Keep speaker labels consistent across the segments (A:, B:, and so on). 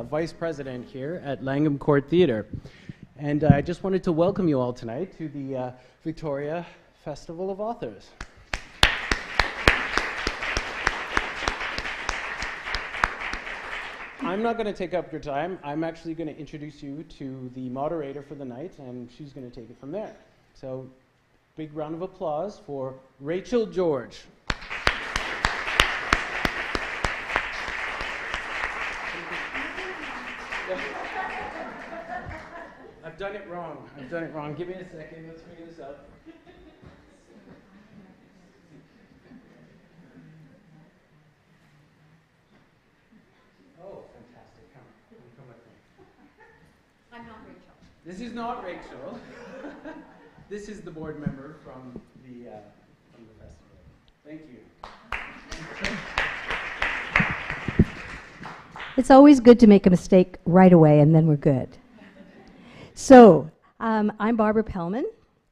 A: Vice President here at Langham Court Theatre. And I just wanted to welcome you all tonight to the Victoria Festival of Authors. I'm not going to take up your time. I'm actually going to introduce you to the moderator for the night, and she's going to take it from there. So, big round of applause for Rachel George. I've done it wrong. I've done it wrong. Give me a second. Let's figure this out. Oh, fantastic. Come with me.
B: I'm not Rachel.
A: This is not Rachel. This is the board member from the festival. Thank you.
B: It's always good to make a mistake right away, and then we're good. So, I'm Barbara Pellman.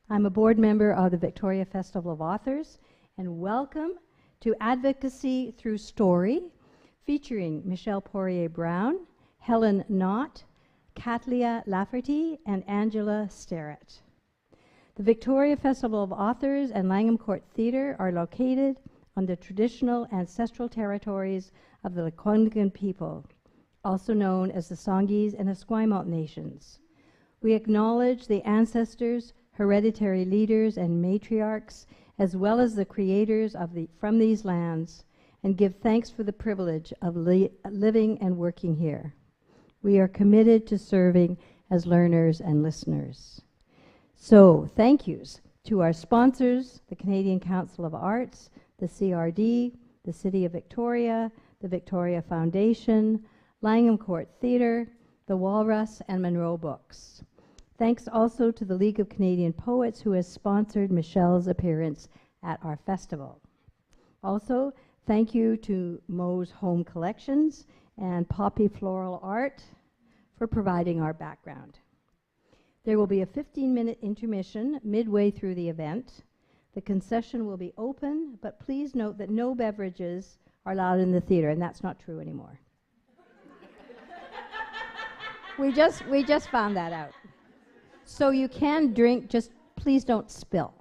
B: I'm a board member of the Victoria Festival of Authors, and welcome to Advocacy Through Story, featuring Michelle Poirier-Brown, Helen Knott, Katlia Lafferty, and Angela Starrett. The Victoria Festival of Authors and Langham Court Theatre are located on the traditional ancestral territories of the Lekwungen people, also known as the Songhees and Esquimalt nations. We acknowledge the ancestors, hereditary leaders, and matriarchs, as well as the creators from these lands, and give thanks for the privilege of living and working here. We are committed to serving as learners and listeners. So, thank yous to our sponsors, the Canadian Council of Arts, the CRD, the City of Victoria, the Victoria Foundation, Langham Court Theatre, the Walrus, and Monroe Books. Thanks also to the League of Canadian Poets, who has sponsored Michelle's appearance at our festival. Also, thank you to Mo's Home Collections and Poppy Floral Art for providing our background. There will be a 15-minute intermission midway through the event. The concession will be open, but please note that no beverages are allowed in the theater, and that's not true anymore. We just found that out. So you can drink, just please don't spill.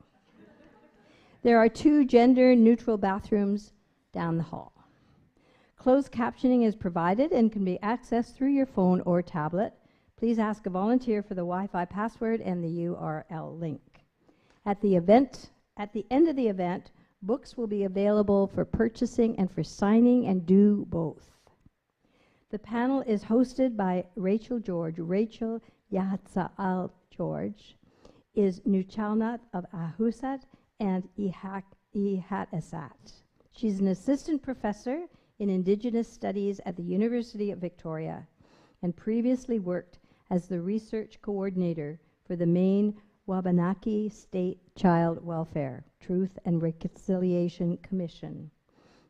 B: There are 2 gender-neutral bathrooms down the hall. Closed captioning is provided and can be accessed through your phone or tablet. Please ask a volunteer for the Wi-Fi password and the URL link. At the end of the event, books will be available for purchasing and for signing, and do both. The panel is hosted by Rachel George. Rachel Yahatsa'al George is Nuchalnat of Ahusat and Ihatasat. She's an assistant professor in Indigenous Studies at the University of Victoria and previously worked as the research coordinator for the Maine Wabanaki State Child Welfare, Truth and Reconciliation Commission.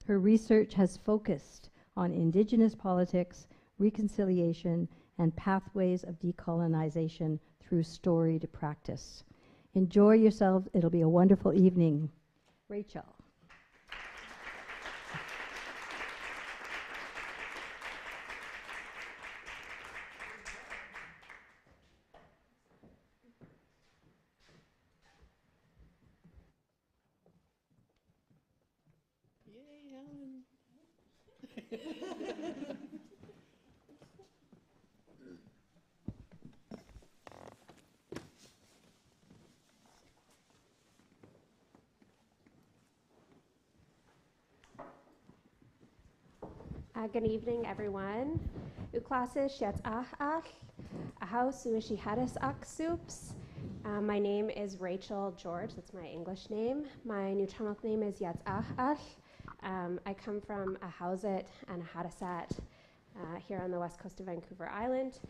B: Her research has focused on Indigenous politics, reconciliation, and pathways of decolonization through storied practice. Enjoy yourselves. It'll be a wonderful evening. Rachel.
C: Good evening, everyone. Uklasis Yats Ach, Ahau Suishi Hadis Ach Soups. My name is Rachel George, that's my English name. My Nuu-chah-nulth name is Yats Ach. I come from Ahousaht and Ahadasat here on the west coast of Vancouver Island.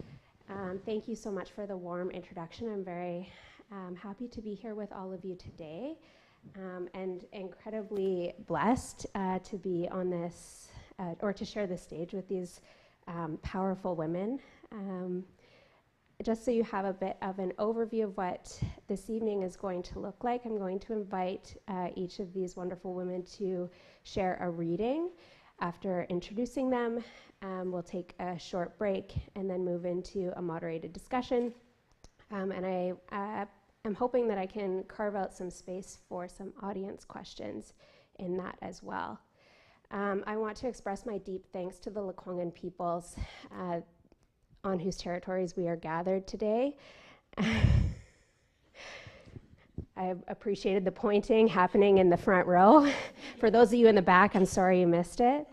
C: Thank you so much for the warm introduction. I'm very happy to be here with all of you today. and incredibly blessed to be on this, or to share the stage with these powerful women. Just so you have a bit of an overview of what this evening is going to look like, I'm going to invite each of these wonderful women to share a reading. After introducing them, we'll take a short break and then move into a moderated discussion. And I am hoping that I can carve out some space for some audience questions in that as well. I want to express my deep thanks to the Lekwungen peoples on whose territories we are gathered today. I appreciated the pointing happening in the front row. For those of you in the back, I'm sorry you missed it.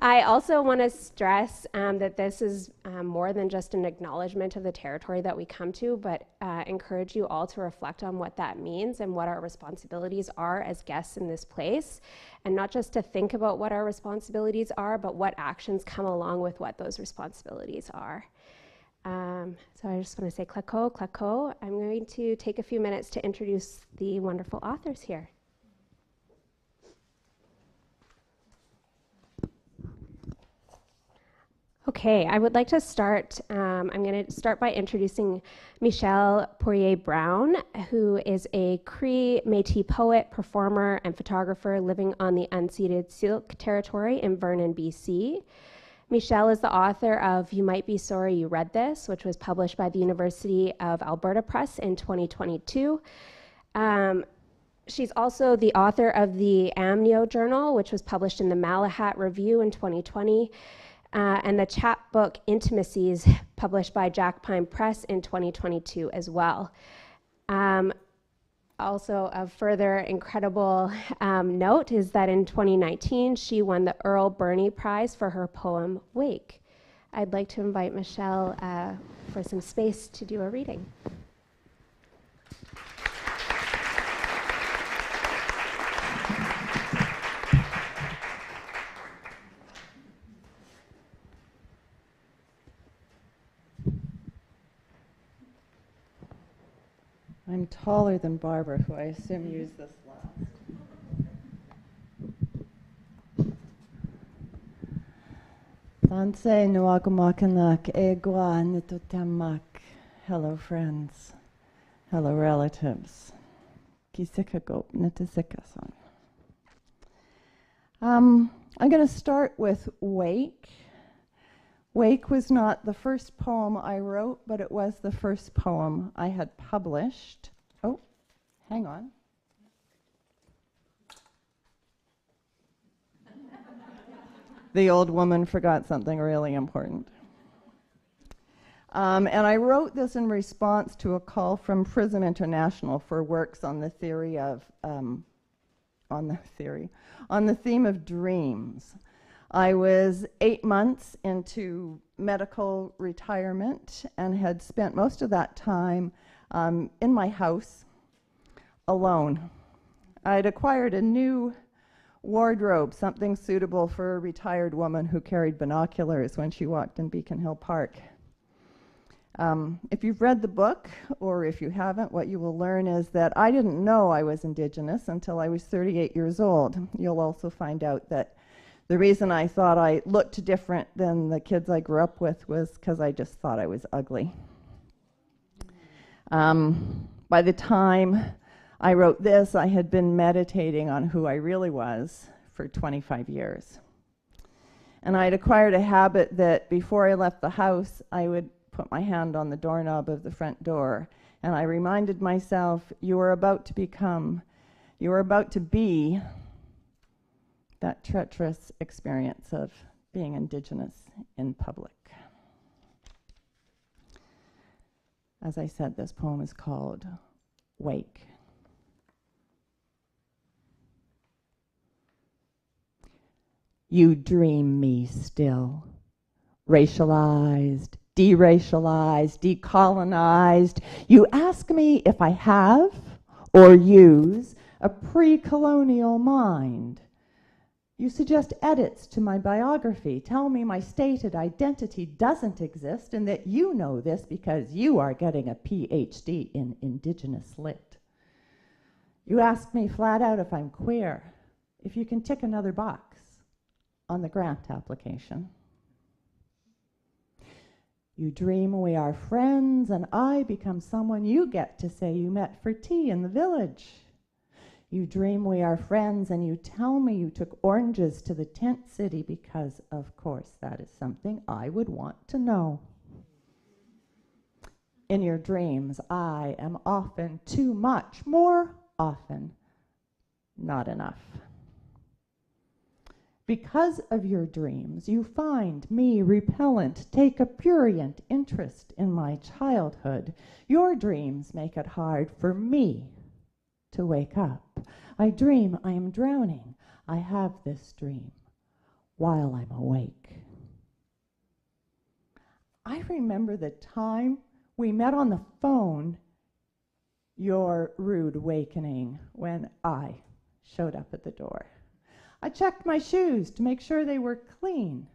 C: I also want to stress that this is more than just an acknowledgement of the territory that we come to, but encourage you all to reflect on what that means and what our responsibilities are as guests in this place, and not just to think about what our responsibilities are, but what actions come along with what those responsibilities are. So I just want to say klako, klako. I'm going to take a few minutes to introduce the wonderful authors here. Okay, I would like to start, I'm going to start by introducing Michelle Poirier-Brown, who is a Cree Métis poet, performer, and photographer living on the unceded Syilx territory in Vernon, BC. Michelle is the author of You Might Be Sorry You Read This, which was published by the University of Alberta Press in 2022. She's also the author of the Amnio Journal, which was published in the Malahat Review in 2020. And the chapbook Intimacies, published by Jack Pine Press in 2022 as well. Also of further incredible note is that in 2019, she won the Earl Burney Prize for her poem, Wake. I'd like to invite Michelle for some space to do a reading.
D: I'm taller than Barbara, who I assume used this last. Tanse nuakumakanak egwa nitutemak. Hello, friends. Hello, relatives. Kisikagop nitisikason. I'm going to start with Wake. Wake was not the first poem I wrote, but it was the first poem I had published. Oh, hang on. The old woman forgot something really important. And I wrote this in response to a call from Prism International for works on the theory of, on the theme of dreams. I was 8 months into medical retirement and had spent most of that time in my house alone. I'd acquired a new wardrobe, something suitable for a retired woman who carried binoculars when she walked in Beacon Hill Park. If you've read the book, or if you haven't, what you will learn is that I didn't know I was Indigenous until I was 38 years old. You'll also find out that the reason I thought I looked different than the kids I grew up with was because I just thought I was ugly. By the time I wrote this, I had been meditating on who I really was for 25 years. And I'd acquired a habit that before I left the house, I would put my hand on the doorknob of the front door, and I reminded myself, you are about to be that treacherous experience of being Indigenous in public. As I said, this poem is called Wake. You dream me still, racialized, deracialized, decolonized. You ask me if I have or use a pre-colonial mind. You suggest edits to my biography, tell me my stated identity doesn't exist and that you know this because you are getting a PhD in Indigenous Lit. You ask me flat out if I'm queer, if you can tick another box on the grant application. You dream we are friends and I become someone you get to say you met for tea in the village. You dream we are friends and you tell me you took oranges to the tent city because, of course, that is something I would want to know. In your dreams, I am often too much, more often not enough. Because of your dreams, you find me repellent, take a prurient interest in my childhood. Your dreams make it hard for me to wake up. I dream I am drowning. I have this dream while I'm awake. I remember the time we met on the phone, your rude awakening, when I showed up at the door. I checked my shoes to make sure they were clean,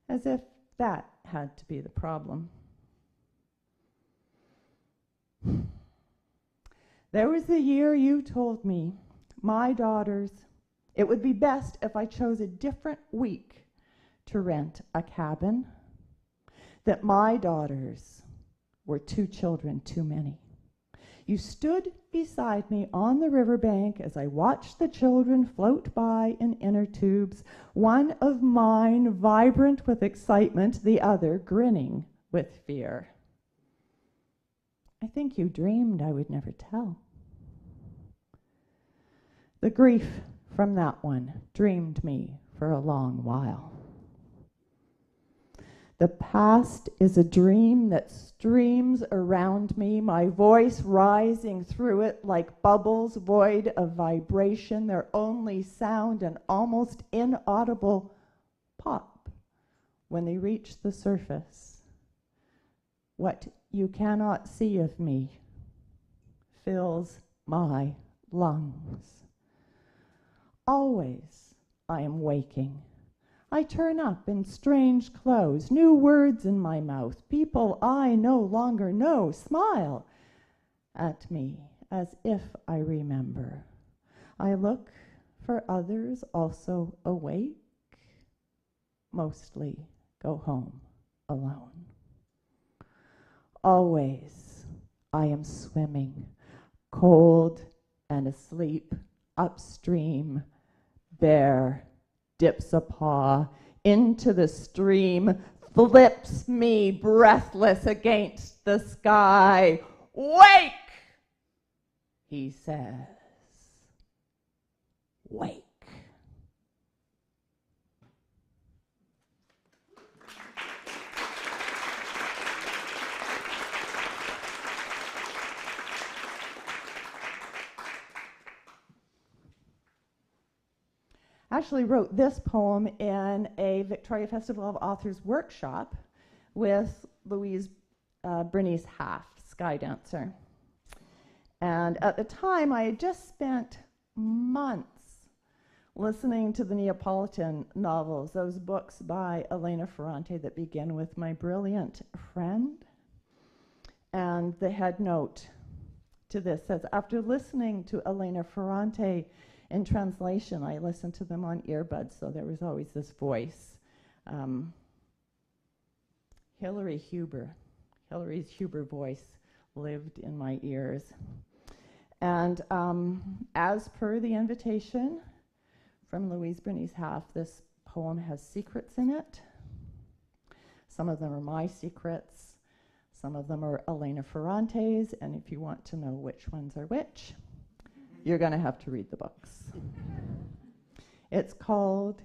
D: as if that had to be the problem. There was the year you told me, my daughters, it would be best if I chose a different week to rent a cabin, that my daughters were 2 children too many. You stood beside me on the riverbank as I watched the children float by in inner tubes, one of mine vibrant with excitement, the other grinning with fear. I think you dreamed I would never tell. The grief from that one dreamed me for a long while. The past is a dream that streams around me, my voice rising through it like bubbles void of vibration, their only sound an almost inaudible pop when they reach the surface. What you cannot see of me fills my lungs. Always I am waking. I turn up in strange clothes, new words in my mouth. People I no longer know smile at me as if I remember. I look for others also awake, mostly go home alone. Always I am swimming, cold and asleep, upstream, bare, dips a paw into the stream, flips me breathless against the sky. Wake, he says. Wake. Actually wrote this poem in a Victoria Festival of Authors workshop with Louise Bernice Half, Sky Dancer. And at the time, I had just spent months listening to the Neapolitan novels, those books by Elena Ferrante that begin with my brilliant friend. And the head note to this says, after listening to Elena Ferrante in translation, I listened to them on earbuds, so there was always this voice. Hillary's Huber voice lived in my ears. And as per the invitation from Louise Bernice Half, this poem has secrets in it. Some of them are my secrets. Some of them are Elena Ferrante's, and if you want to know which ones are which, you're going to have to read the books. It's called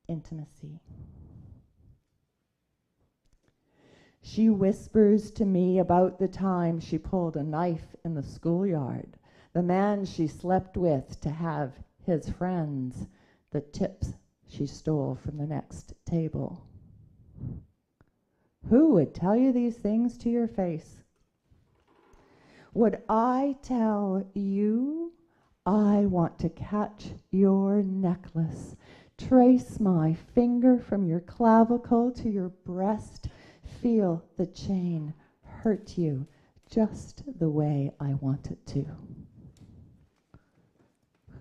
D: Intimacy. She whispers to me about the time she pulled a knife in the schoolyard, the man she slept with to have his friends, the tips she stole from the next table. Who would tell you these things to your face? Would I tell you I want to catch your necklace, trace my finger from your clavicle to your breast, feel the chain hurt you just the way I want it to?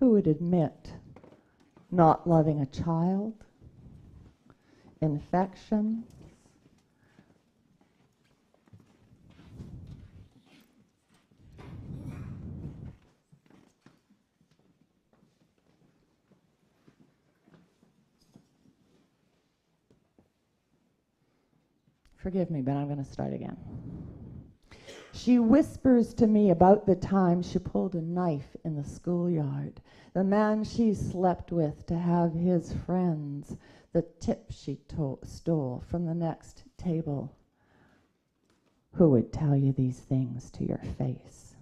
D: Who would admit not loving a child, infections, forgive me, but I'm going to start again. She whispers to me about the time she pulled a knife in the schoolyard, the man she slept with to have his friends, the tip she stole from the next table. Who would tell you these things to your face?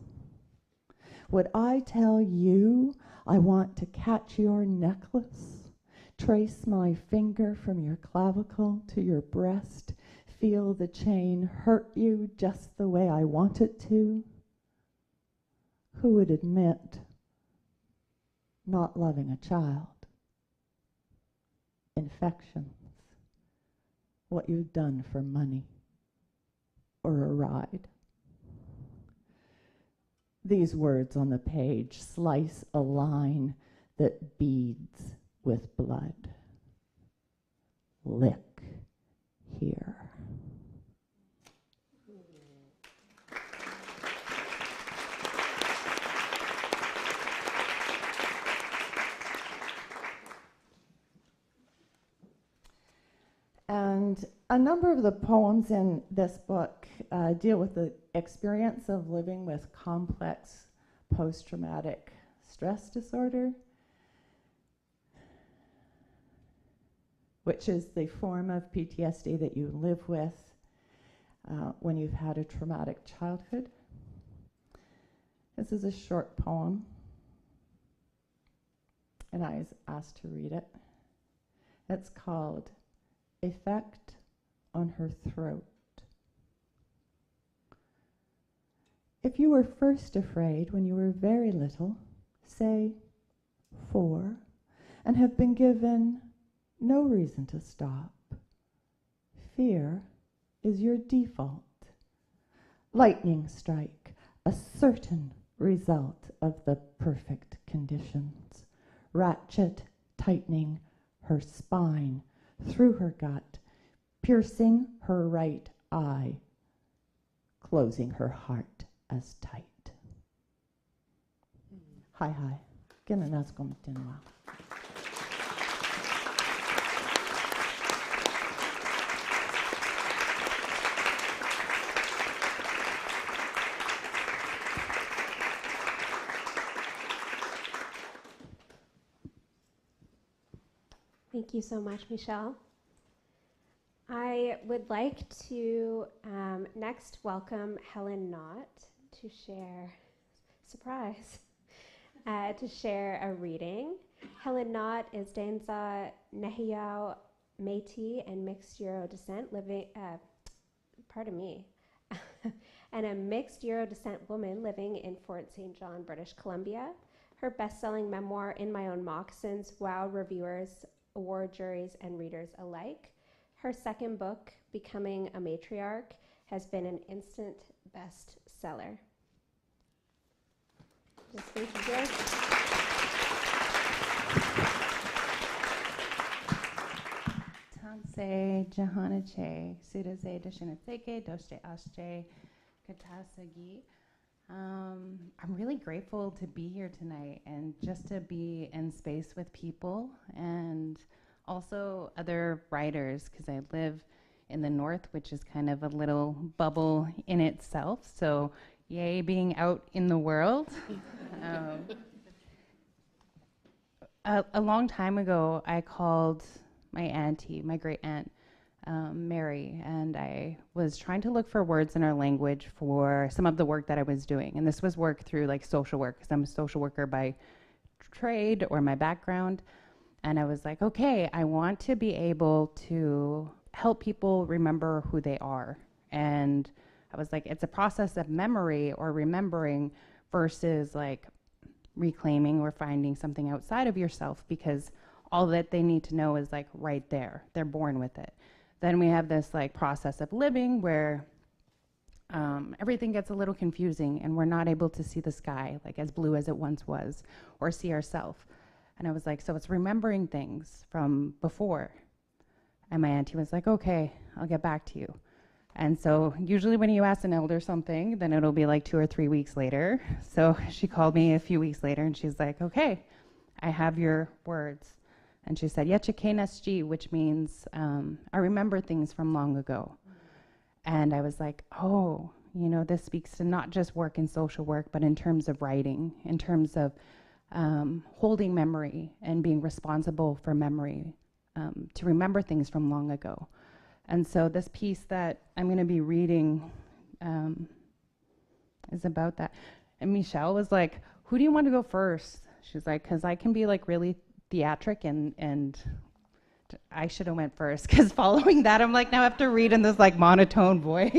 D: Would I tell you I want to catch your necklace, trace my finger from your clavicle to your breast, feel the chain hurt you just the way I want it to? Who would admit not loving a child, infections, what you've done for money or a ride? These words on the page slice a line that beads with blood. Lick here. And a number of the poems in this book deal with the experience of living with complex post-traumatic stress disorder, which is the form of PTSD that you live with when you've had a traumatic childhood. This is a short poem, and I was asked to read it. It's called Effect on Her Throat. If you were first afraid when you were very little, say 4, and have been given no reason to stop, fear is your default. Lightning strike, a certain result of the perfect conditions. Ratchet tightening her spine through her gut, piercing her right eye, closing her heart as tight. Hi. Ganun kom tinwa.
C: Thank you so much, Michelle. I would like to next welcome Helen Knott to share, surprise, to share a reading. Helen Knott is Danza Nehiyaw Métis and mixed Euro descent living, and a mixed Euro descent woman living in Fort St. John, British Columbia. Her best-selling memoir, In My Own Moccasins, wowed reviewers, award juries, and readers alike. Her second book, Becoming a Matriarch, has been an instant bestseller. The stage is yours.
E: Tanse Jahanache, Sudaze Dashinateke, Doshte Ashche, Katasagi. I'm really grateful to be here tonight and just to be in space with people and also other writers, because I live in the north, which is kind of a little bubble in itself. So yay, being out in the world. A long time ago, I called my auntie, my great aunt, Mary, and I was trying to look for words in our language for some of the work that I was doing. And this was work through like social work, because I'm a social worker by trade or my background. And I was like, okay, I want to be able to help people remember who they are. And I was like, it's a process of memory or remembering versus like reclaiming or finding something outside of yourself, because all that they need to know is like right there. They're born with it. Then we have this like process of living where everything gets a little confusing and we're not able to see the sky like as blue as it once was or see ourselves. And I was like, so it's remembering things from before. And my auntie was like, okay, I'll get back to you. And so usually when you ask an elder something, then it'll be like 2 or 3 weeks later. So she called me a few weeks later and she's like, okay, I have your words. And she said, Yechikenesji, which means I remember things from long ago. And I was like, oh, you know, this speaks to not just work and social work, but in terms of writing, in terms of holding memory and being responsible for memory, to remember things from long ago. And so this piece that I'm going to be reading is about that. And Michelle was like, who do you want to go first? She's like, because I can be like really theatric and I should have went first, because following that, I'm like, now I have to read in this like monotone voice.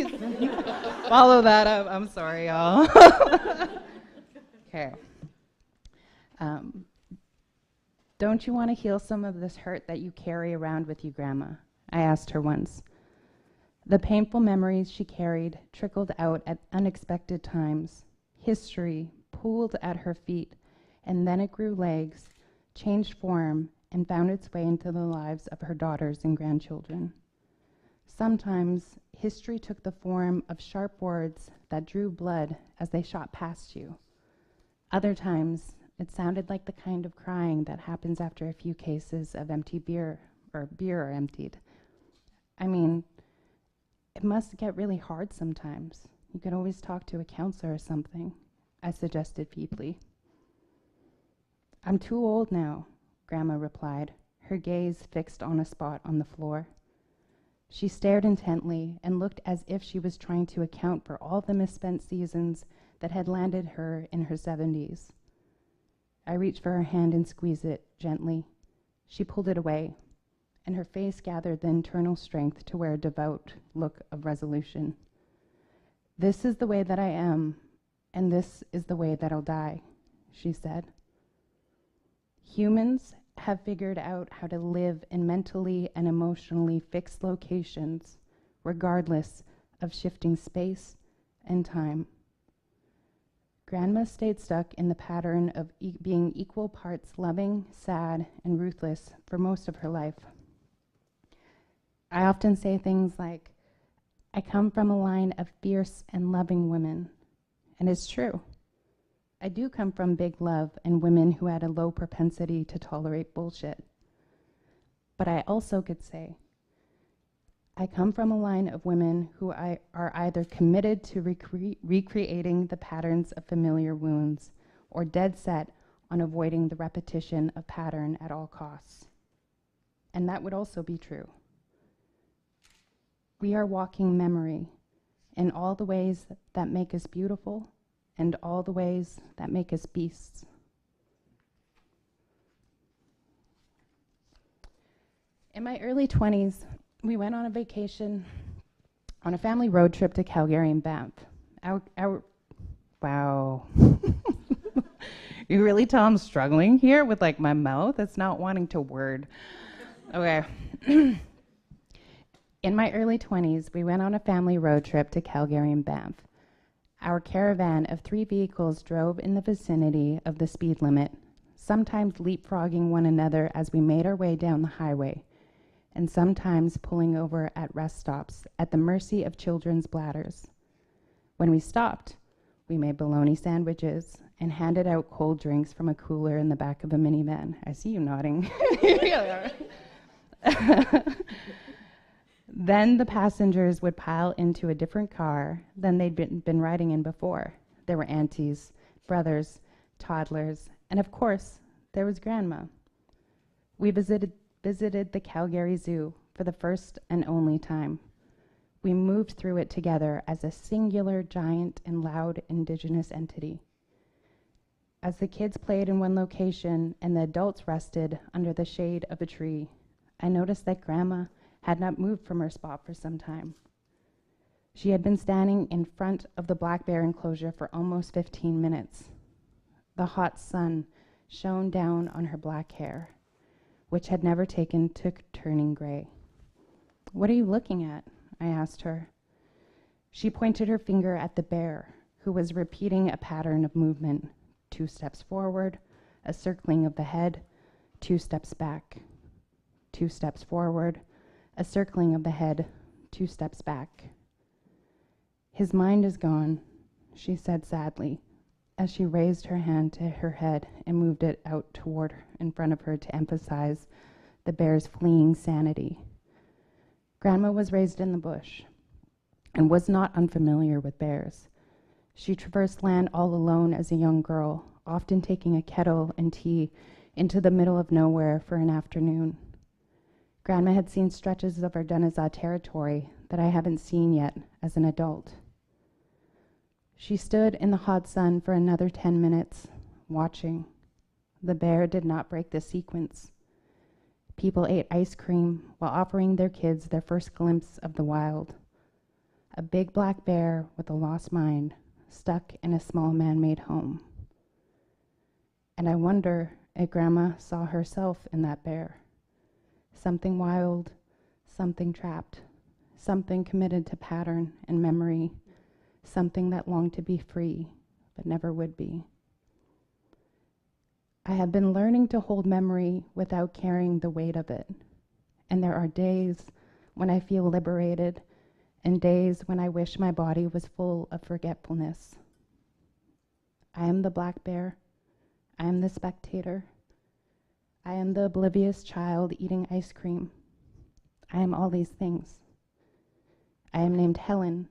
E: Follow that up. I'm sorry, y'all. Okay. Don't you want to heal some of this hurt that you carry around with you, Grandma? I asked her once. The painful memories she carried trickled out at unexpected times. History pooled at her feet, and then it grew legs, changed form, and found its way into the lives of her daughters and grandchildren. Sometimes history took the form of sharp words that drew blood as they shot past you. Other times, it sounded like the kind of crying that happens after a few cases of empty beer are emptied. I mean, it must get really hard sometimes. You could always talk to a counselor or something, I suggested feebly. I'm too old now, Grandma replied, her gaze fixed on a spot on the floor. She stared intently and looked as if she was trying to account for all the misspent seasons that had landed her in her 70s. I reached for her hand and squeezed it gently. She pulled it away, and her face gathered the internal strength to wear a devout look of resolution. This is the way that I am, and this is the way that I'll die, she said. Humans have figured out how to live in mentally and emotionally fixed locations, regardless of shifting space and time. Grandma stayed stuck in the pattern of being equal parts loving, sad, and ruthless for most of her life. I often say things like, I come from a line of fierce and loving women, and it's true. I do come from big love and women who had a low propensity to tolerate bullshit. But I also could say, I come from a line of women who are either committed to recreating the patterns of familiar wounds or dead set on avoiding the repetition of pattern at all costs. And that would also be true. We are walking memory in all the ways that make us beautiful and all the ways that make us beasts. In my early 20s, we went on a vacation on a family road trip to Calgary and Banff. Wow. You really tell I'm struggling here with like my mouth? It's not wanting to word. Okay. In my early 20s, we went on a family road trip to Calgary and Banff. Our caravan of 3 vehicles drove in the vicinity of the speed limit, sometimes leapfrogging one another as we made our way down the highway, and sometimes pulling over at rest stops at the mercy of children's bladders. When we stopped, we made bologna sandwiches and handed out cold drinks from a cooler in the back of a minivan. I see you nodding. Then the passengers would pile into a different car than they'd been riding in before. There were aunties, brothers, toddlers, and of course, there was Grandma. We visited the Calgary Zoo for the first and only time. We moved through it together as a singular, giant, and loud Indigenous entity. As the kids played in one location and the adults rested under the shade of a tree, I noticed that Grandma had not moved from her spot for some time. She had been standing in front of the black bear enclosure for almost 15 minutes. The hot sun shone down on her black hair, which had never taken to turning gray. What are you looking at? I asked her. She pointed her finger at the bear, who was repeating a pattern of movement: 2 steps forward, a circling of the head, 2 steps back, 2 steps forward, a circling of the head, 2 steps back. "His mind is gone," she said sadly, as she raised her hand to her head and moved it out toward her in front of her to emphasize the bear's fleeing sanity. Grandma was raised in the bush and was not unfamiliar with bears. She traversed land all alone as a young girl, often taking a kettle and tea into the middle of nowhere for an afternoon. Grandma had seen stretches of Ardenazah territory that I haven't seen yet as an adult. She stood in the hot sun for another 10 minutes, watching. The bear did not break the sequence. People ate ice cream while offering their kids their first glimpse of the wild. A big black bear with a lost mind, stuck in a small man-made home. And I wonder if Grandma saw herself in that bear. Something wild, something trapped, something committed to pattern and memory, something that longed to be free, but never would be. I have been learning to hold memory without carrying the weight of it. And there are days when I feel liberated and days when I wish my body was full of forgetfulness. I am the black bear. I am the spectator. I am the oblivious child eating ice cream. I am all these things. I am named Helen,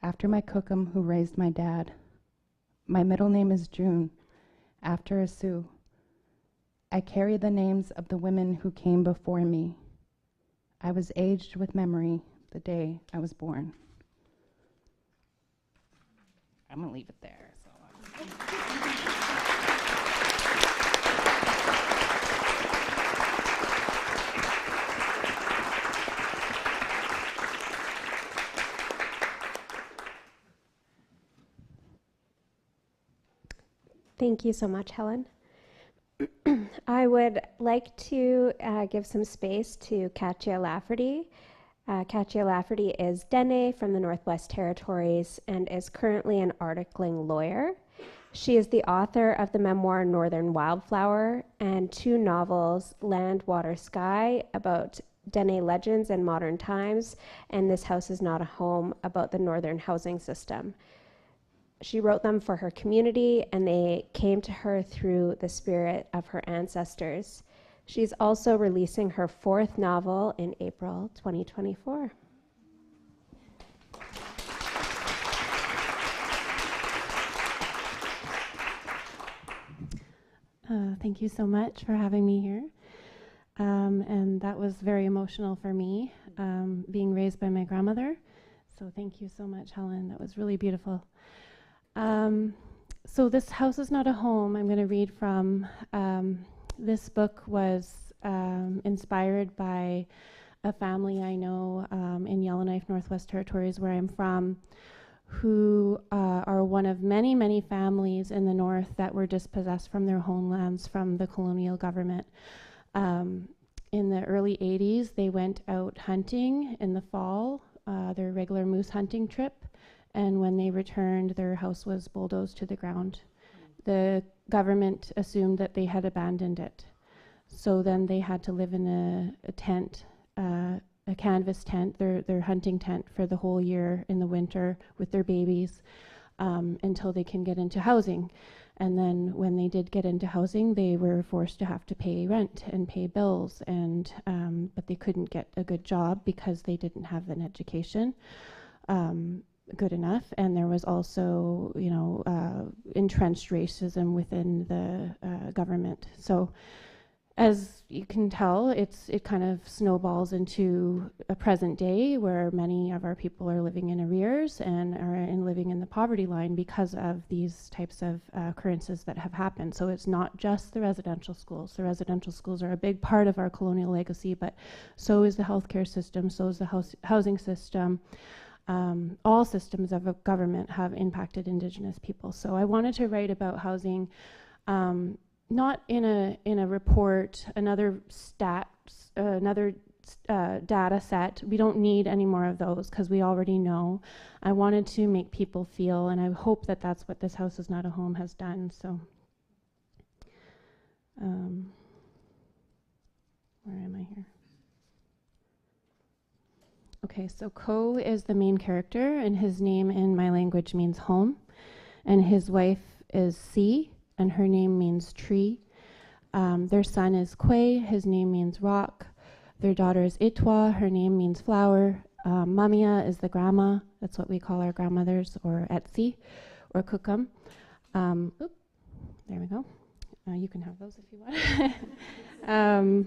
E: after my cookum who raised my dad. My middle name is June, after a Sioux. I carry the names of the women who came before me. I was aged with memory the day I was born. I'm gonna leave it there.
C: Thank you so much, Helen. I would like to give some space to Katya Lafferty. Katya Lafferty is Dene from the Northwest Territories and is currently an articling lawyer. She is the author of the memoir Northern Wildflower and 2 novels, Land, Water, Sky, about Dene legends and modern times, and This House Is Not a Home, about the northern housing system. She wrote them for her community, and they came to her through the spirit of her ancestors. She's also releasing her 4th novel in April 2024.
F: Thank you so much for having me here. And that was very emotional for me, being raised by my grandmother. So thank you so much, Helen. That was really beautiful. So This House Is Not a Home, I'm going to read from. This book was inspired by a family I know in Yellowknife, Northwest Territories, where I'm from, who are one of many, many families in the north that were dispossessed from their homelands from the colonial government. In the early 80s, they went out hunting in the fall, their regular moose hunting trip, and when they returned, their house was bulldozed to the ground. The government assumed that they had abandoned it. So then they had to live in a tent, a canvas tent, their hunting tent for the whole year in the winter with their babies until they can get into housing. And then when they did get into housing, they were forced to have to pay rent and pay bills, and but they couldn't get a good job because they didn't have an education good enough. And there was also, entrenched racism within the government. So as you can tell, it kind of snowballs into a present day where many of our people are living in arrears and are living in the poverty line because of these types of occurrences that have happened. So it's not just the residential schools. The residential schools are a big part of our colonial legacy, but so is the healthcare system, so is the housing system. All systems of government have impacted Indigenous people. So I wanted to write about housing, not in a report, another data set. We don't need any more of those because we already know. I wanted to make people feel, and I hope that that's what This House Is Not a Home has done. So, where am I here? Okay, so Ko is the main character, and his name in my language means home, and his wife is Si, and her name means tree. Their son is Kwe, his name means rock. Their daughter is Itwa, her name means flower. Mamia is the grandma, that's what we call our grandmothers, or Etsi, or Kukum. There we go. You can have those if you want.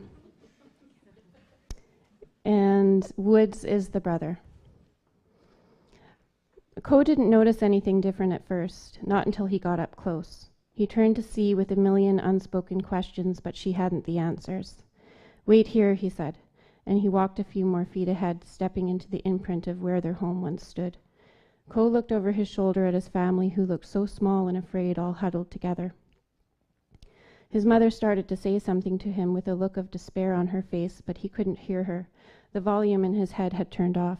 F: And Woods is the brother. Ko didn't notice anything different at first, not until he got up close. He turned to Si with a million unspoken questions, but she hadn't the answers. "Wait here," he said, and he walked a few more feet ahead, stepping into the imprint of where their home once stood. Ko looked over his shoulder at his family, who looked so small and afraid, all huddled together. His mother started to say something to him with a look of despair on her face, but he couldn't hear her. The volume in his head had turned off.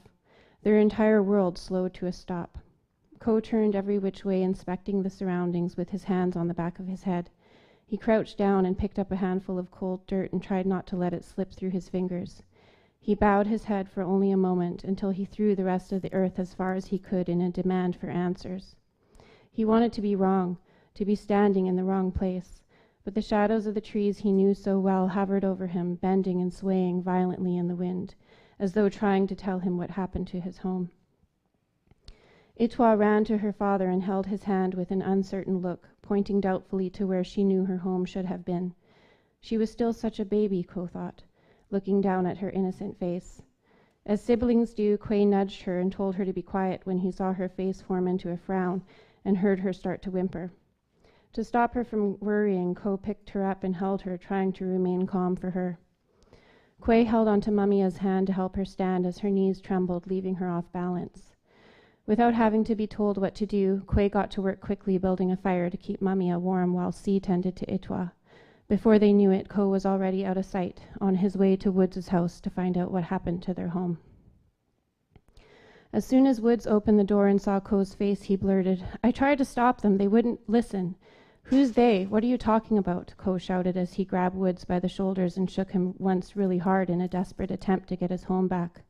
F: Their entire world slowed to a stop. Ko turned every which way, inspecting the surroundings with his hands on the back of his head. He crouched down and picked up a handful of cold dirt and tried not to let it slip through his fingers. He bowed his head for only a moment until he threw the rest of the earth as far as he could in a demand for answers. He wanted to be wrong, to be standing in the wrong place, but the shadows of the trees he knew so well hovered over him, bending and swaying violently in the wind, as though trying to tell him what happened to his home. Itwa ran to her father and held his hand with an uncertain look, pointing doubtfully to where she knew her home should have been. She was still such a baby, Ko thought, looking down at her innocent face. As siblings do, Kwe nudged her and told her to be quiet when he saw her face form into a frown and heard her start to whimper. To stop her from worrying, Ko picked her up and held her, trying to remain calm for her. Kwe held onto Mamia's hand to help her stand as her knees trembled, leaving her off balance. Without having to be told what to do, Kwe got to work quickly building a fire to keep Mamia warm while Si tended to Itwa. Before they knew it, Ko was already out of sight, on his way to Woods' house to find out what happened to their home. As soon as Woods opened the door and saw Ko's face, he blurted, "I tried to stop them. They wouldn't listen." "Who's they? What are you talking about?" Ko shouted as he grabbed Woods by the shoulders and shook him once really hard in a desperate attempt to get his home back.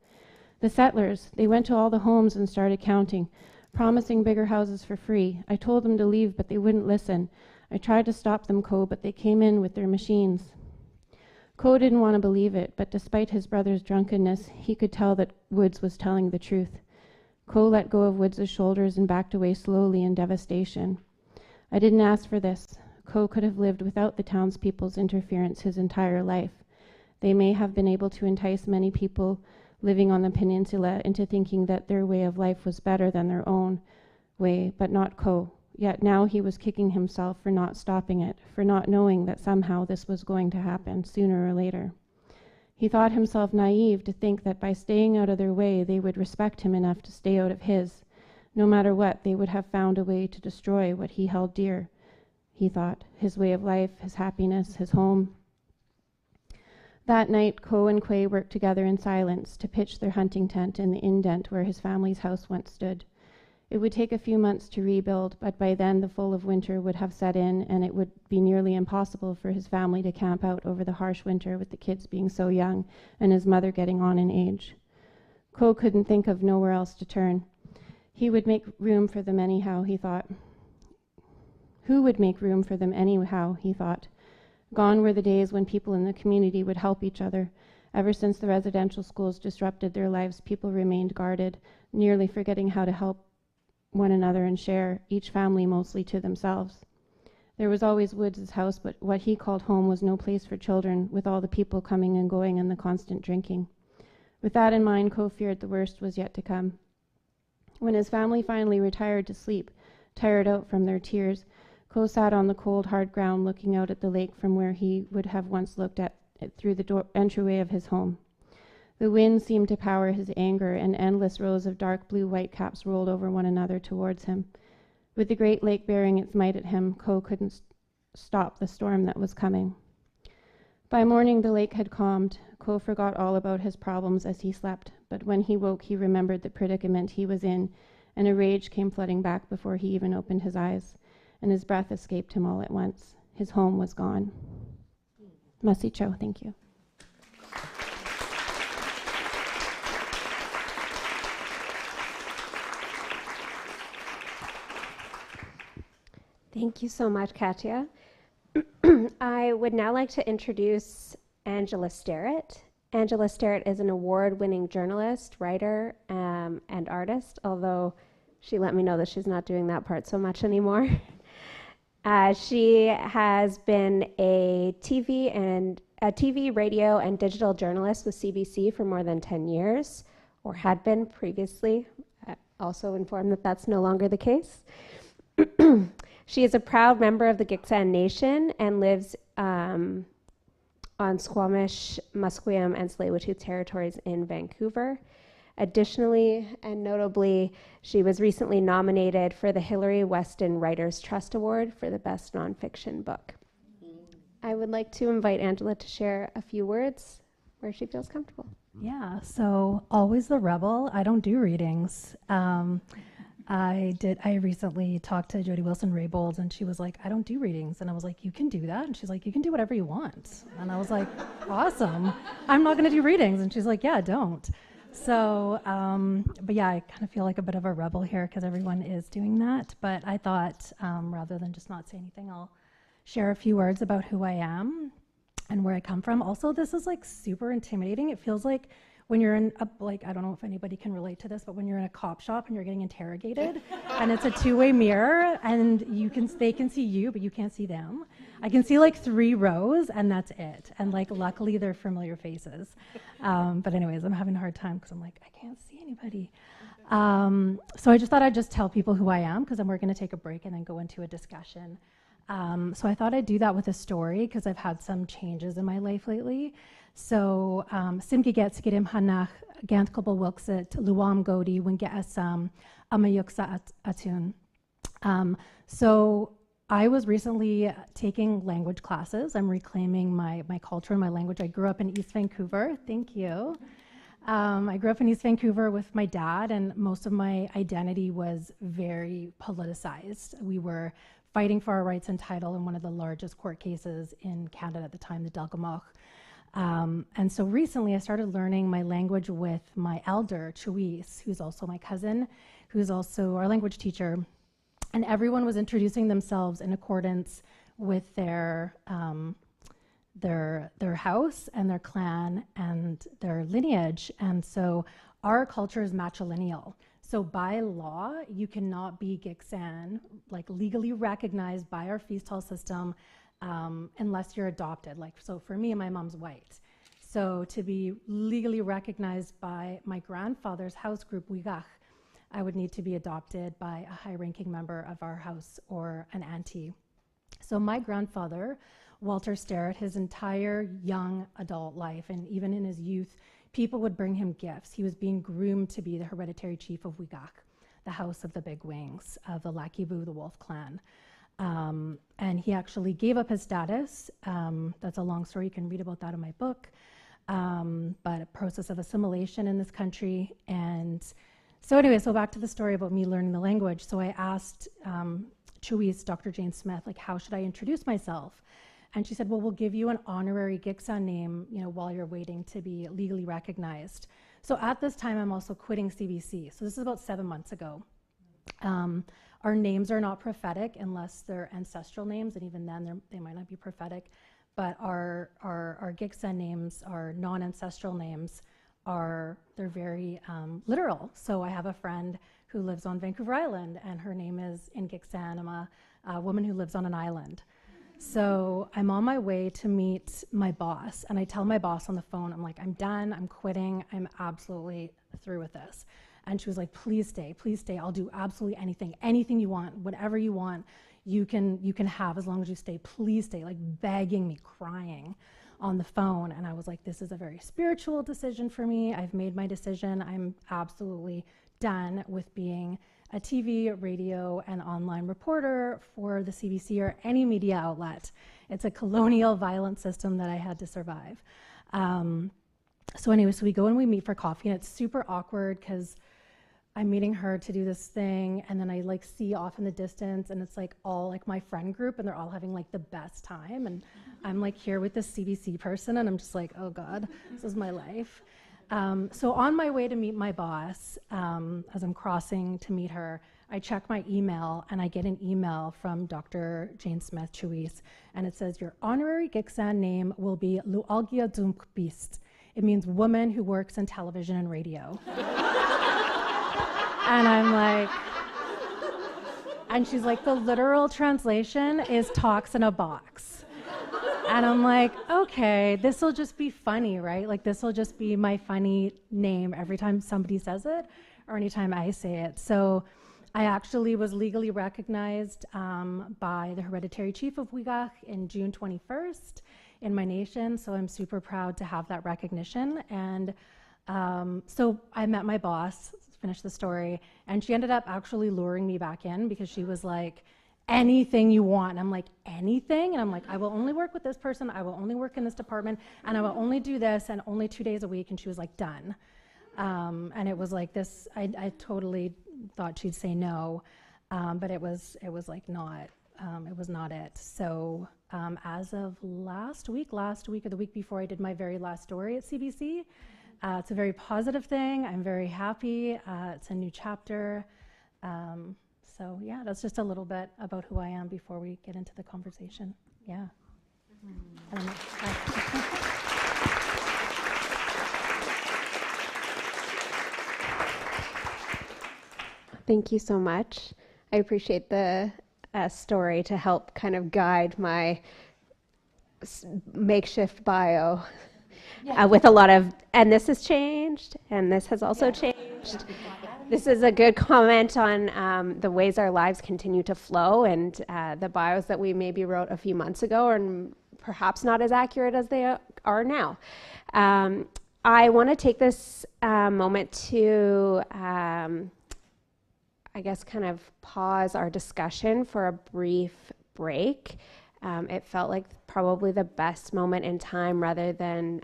F: "The settlers. They went to all the homes and started counting, promising bigger houses for free. I told them to leave, but they wouldn't listen. I tried to stop them, Ko, but they came in with their machines." Ko didn't want to believe it, but despite his brother's drunkenness, he could tell that Woods was telling the truth. Ko let go of Woods' shoulders and backed away slowly in devastation. "I didn't ask for this." Ko could have lived without the townspeople's interference his entire life. They may have been able to entice many people living on the peninsula into thinking that their way of life was better than their own way, but not Ko. Yet now he was kicking himself for not stopping it, for not knowing that somehow this was going to happen, sooner or later. He thought himself naive to think that by staying out of their way, they would respect him enough to stay out of his. No matter what, they would have found a way to destroy what he held dear, he thought, his way of life, his happiness, his home. That night, Ko and Kwe worked together in silence to pitch their hunting tent in the indent where his family's house once stood. It would take a few months to rebuild, but by then the full of winter would have set in, and it would be nearly impossible for his family to camp out over the harsh winter with the kids being so young and his mother getting on in age. Ko couldn't think of nowhere else to turn. He would make room for them anyhow, he thought. Who would make room for them anyhow, he thought. Gone were the days when people in the community would help each other. Ever since the residential schools disrupted their lives, people remained guarded, nearly forgetting how to help one another and share, each family mostly to themselves. There was always Woods' house, but what he called home was no place for children, with all the people coming and going and the constant drinking. With that in mind, Ko feared the worst was yet to come. When his family finally retired to sleep, tired out from their tears, Ko sat on the cold, hard ground looking out at the lake from where he would have once looked at it through the entryway of his home. The wind seemed to power his anger, and endless rows of dark blue whitecaps rolled over one another towards him. With the great lake bearing its might at him, Ko couldn't stop the storm that was coming. By morning, the lake had calmed. Ko forgot all about his problems as he slept, but when he woke, he remembered the predicament he was in, and a rage came flooding back before he even opened his eyes, and his breath escaped him all at once. His home was gone. Masicho, thank you.
C: Thank you so much, Katya. I would now like to introduce Angela Sterrett. Angela Sterrett is an award-winning journalist, writer, and artist, although she let me know that she's not doing that part so much anymore. She has been a TV, radio, and digital journalist with CBC for more than 10 years, or had been previously. Also informed that that's no longer the case. She is a proud member of the Gitxsan Nation and lives on Squamish, Musqueam, and Tsleil-Waututh territories in Vancouver. Additionally, and notably, she was recently nominated for the Hillary Weston Writers' Trust Award for the Best Nonfiction Book. I would like to invite Angela to share a few words where she feels comfortable.
G: Yeah, so always the rebel. I don't do readings. I recently talked to Jody Wilson-Raybould, and she was like, I don't do readings. And I was like, you can do that? And she's like, you can do whatever you want. And I was like, awesome. I'm not going to do readings. And she's like, yeah, don't. So, but yeah, I kind of feel like a bit of a rebel here because everyone is doing that. But I thought rather than just not say anything, I'll share a few words about who I am and where I come from. Also, this is like super intimidating. It feels like when you're in a, like, I don't know if anybody can relate to this, but when you're in a cop shop and you're getting interrogated and it's a two-way mirror and they can see you, but you can't see them. I can see like 3 rows and that's it. And like, luckily they're familiar faces. But anyways, I'm having a hard time because I'm like, I can't see anybody. So I just thought I'd just tell people who I am because then we're gonna take a break and then go into a discussion. So I thought I'd do that with a story because I've had some changes in my life lately. So, Simki gets gidim hanach gant couple wilksit luam godi when get asam amayuksa atun. So I was recently taking language classes. I'm reclaiming my culture and my language. I grew up in East Vancouver. Thank you. I grew up in East Vancouver with my dad, and most of my identity was very politicized. We were fighting for our rights and title in one of the largest court cases in Canada at the time, the Delgamoch. And so recently I started learning my language with my elder, Chuis, who's also my cousin, who's also our language teacher. And everyone was introducing themselves in accordance with their house and their clan and their lineage. And so our culture is matrilineal. So by law, you cannot be Gitxsan, like legally recognized by our feast hall system, unless you're adopted. Like, so for me, my mom's white. So to be legally recognized by my grandfather's house group, Wigach, I would need to be adopted by a high-ranking member of our house or an auntie. So my grandfather, Walter Sterrett, his entire young adult life, and even in his youth, people would bring him gifts. He was being groomed to be the hereditary chief of Wigach, the house of the big wings of the Lakivu, the Wolf clan. And he actually gave up his status. That's a long story. You can read about that in my book. But a process of assimilation in this country. And so anyway, so back to the story about me learning the language. So I asked Chuis, Dr. Jane Smith, like, how should I introduce myself? And she said, well, we'll give you an honorary Gitxsan name, you know, while you're waiting to be legally recognized. So at this time, I'm also quitting CBC. So this is about 7 months ago. Our names are not prophetic unless they're ancestral names, and even then they might not be prophetic. But our Gitxsan names, our non-ancestral names, they're very literal. So I have a friend who lives on Vancouver Island, and her name is in Gitxsan. I'm a woman who lives on an island. So I'm on my way to meet my boss, and I tell my boss on the phone, I'm like, I'm done, I'm quitting, I'm absolutely through with this. And she was like, please stay, I'll do absolutely anything you want, whatever you want, you can have as long as you stay, please stay, like begging me, crying on the phone. And I was like, this is a very spiritual decision for me. I've made my decision. I'm absolutely done with being a TV, radio, and online reporter for the CBC or any media outlet. It's a colonial violent system that I had to survive. So anyway, so we go and we meet for coffee, and it's super awkward because I'm meeting her to do this thing, and then I like see off in the distance, and it's like all like my friend group, and they're all having like the best time, and I'm like here with this CBC person, and I'm just like, oh God, this is my life. So on my way to meet my boss, as I'm crossing to meet her, I check my email, and I get an email from Dr. Jane Smith-Chuis, and it says, your honorary Giksan name will be Lualgia Dunk Beast. It means woman who works in television and radio. And I'm like, and she's like, the literal translation is talks in a box. And I'm like, okay, this will just be funny, right? Like, this will just be my funny name every time somebody says it or anytime I say it. So I actually was legally recognized by the hereditary chief of Wigach in June 21st in my nation. So I'm super proud to have that recognition. And so I met my boss, finish the story, and she ended up actually luring me back in because she was like, anything you want. And I'm like, anything? And I'm like, I will only work with this person, I will only work in this department, and I will only do this, and only 2 days a week. And she was like, done. And it was like this, I totally thought she'd say no, but it was like not, it was not it. So as of last week or the week before, I did my very last story at CBC. It's a very positive thing. I'm very happy. It's a new chapter. So yeah, that's just a little bit about who I am before we get into the conversation. Yeah.
C: Thank you so much. I appreciate the story to help kind of guide my makeshift bio. With a lot of, and this has changed, and this has also changed. This is a good comment on the ways our lives continue to flow, and the bios that we maybe wrote a few months ago are perhaps not as accurate as they are now. I want to take this moment to, I guess, kind of pause our discussion for a brief break. It felt like probably the best moment in time rather than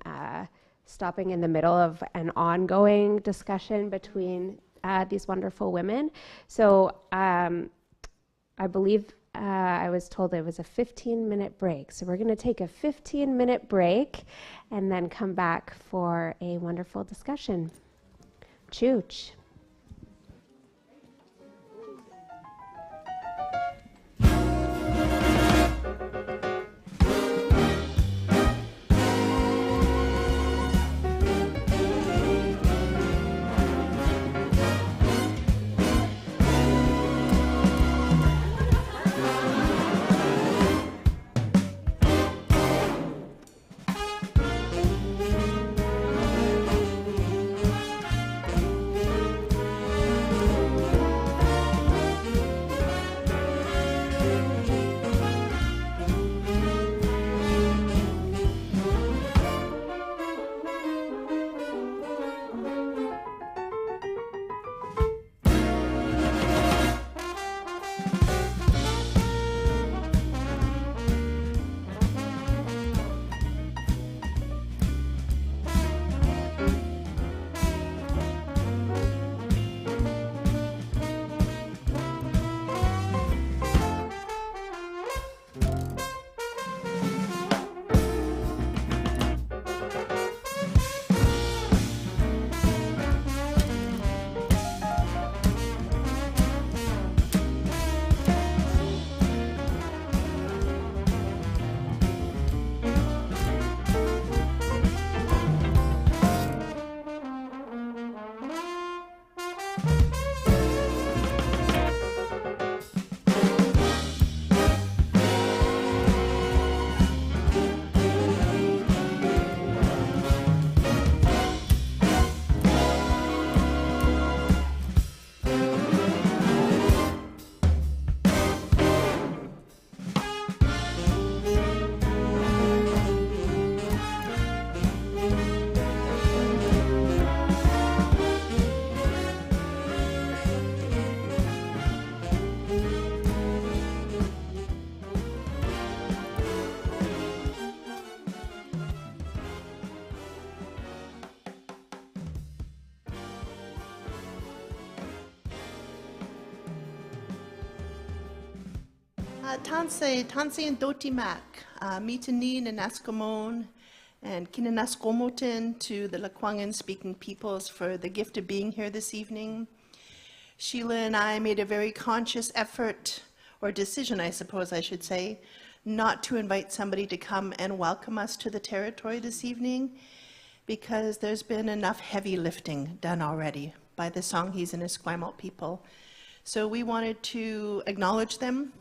C: stopping in the middle of an ongoing discussion between these wonderful women. So I believe I was told it was a 15-minute break. So we're going to take a 15-minute break and then come back for a wonderful discussion. Chooch.
H: Tanse and Dotimak, Mitanin and Askomon, and Kinanaskomotin to the Lakwangan speaking peoples for the gift of being here this evening. Sheila and I made a very conscious effort, or decision, I suppose I should say, not to invite somebody to come and welcome us to the territory this evening, because there's been enough heavy lifting done already by the Songhees and Esquimalt people. So we wanted to acknowledge them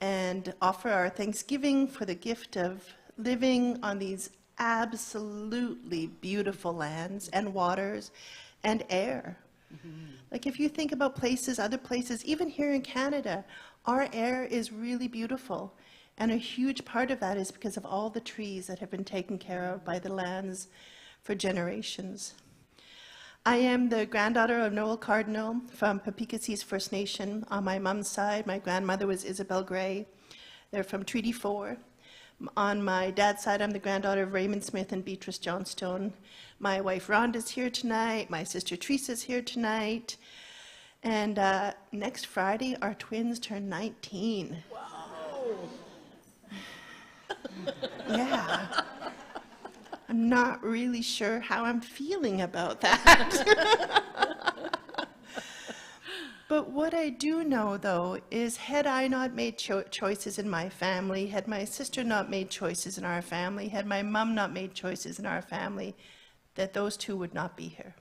H: and offer our thanksgiving for the gift of living on these absolutely beautiful lands and waters and air. Like if you think about places, other places, even here in Canada, our air is really beautiful. And a huge part of that is because of all the trees that have been taken care of by the lands for generations. I am the granddaughter of Noel Cardinal from Papikassis First Nation. On my mom's side, my grandmother was Isabel Gray. They're from Treaty 4. On my dad's side, I'm the granddaughter of Raymond Smith and Beatrice Johnstone. My wife Rhonda's here tonight. My sister Teresa's here tonight. And next Friday, our twins turn 19. Wow. Yeah. I'm not really sure how I'm feeling about that. But what I do know, though, is had I not made choices in my family, had my sister not made choices in our family, had my mom not made choices in our family, that those two would not be here.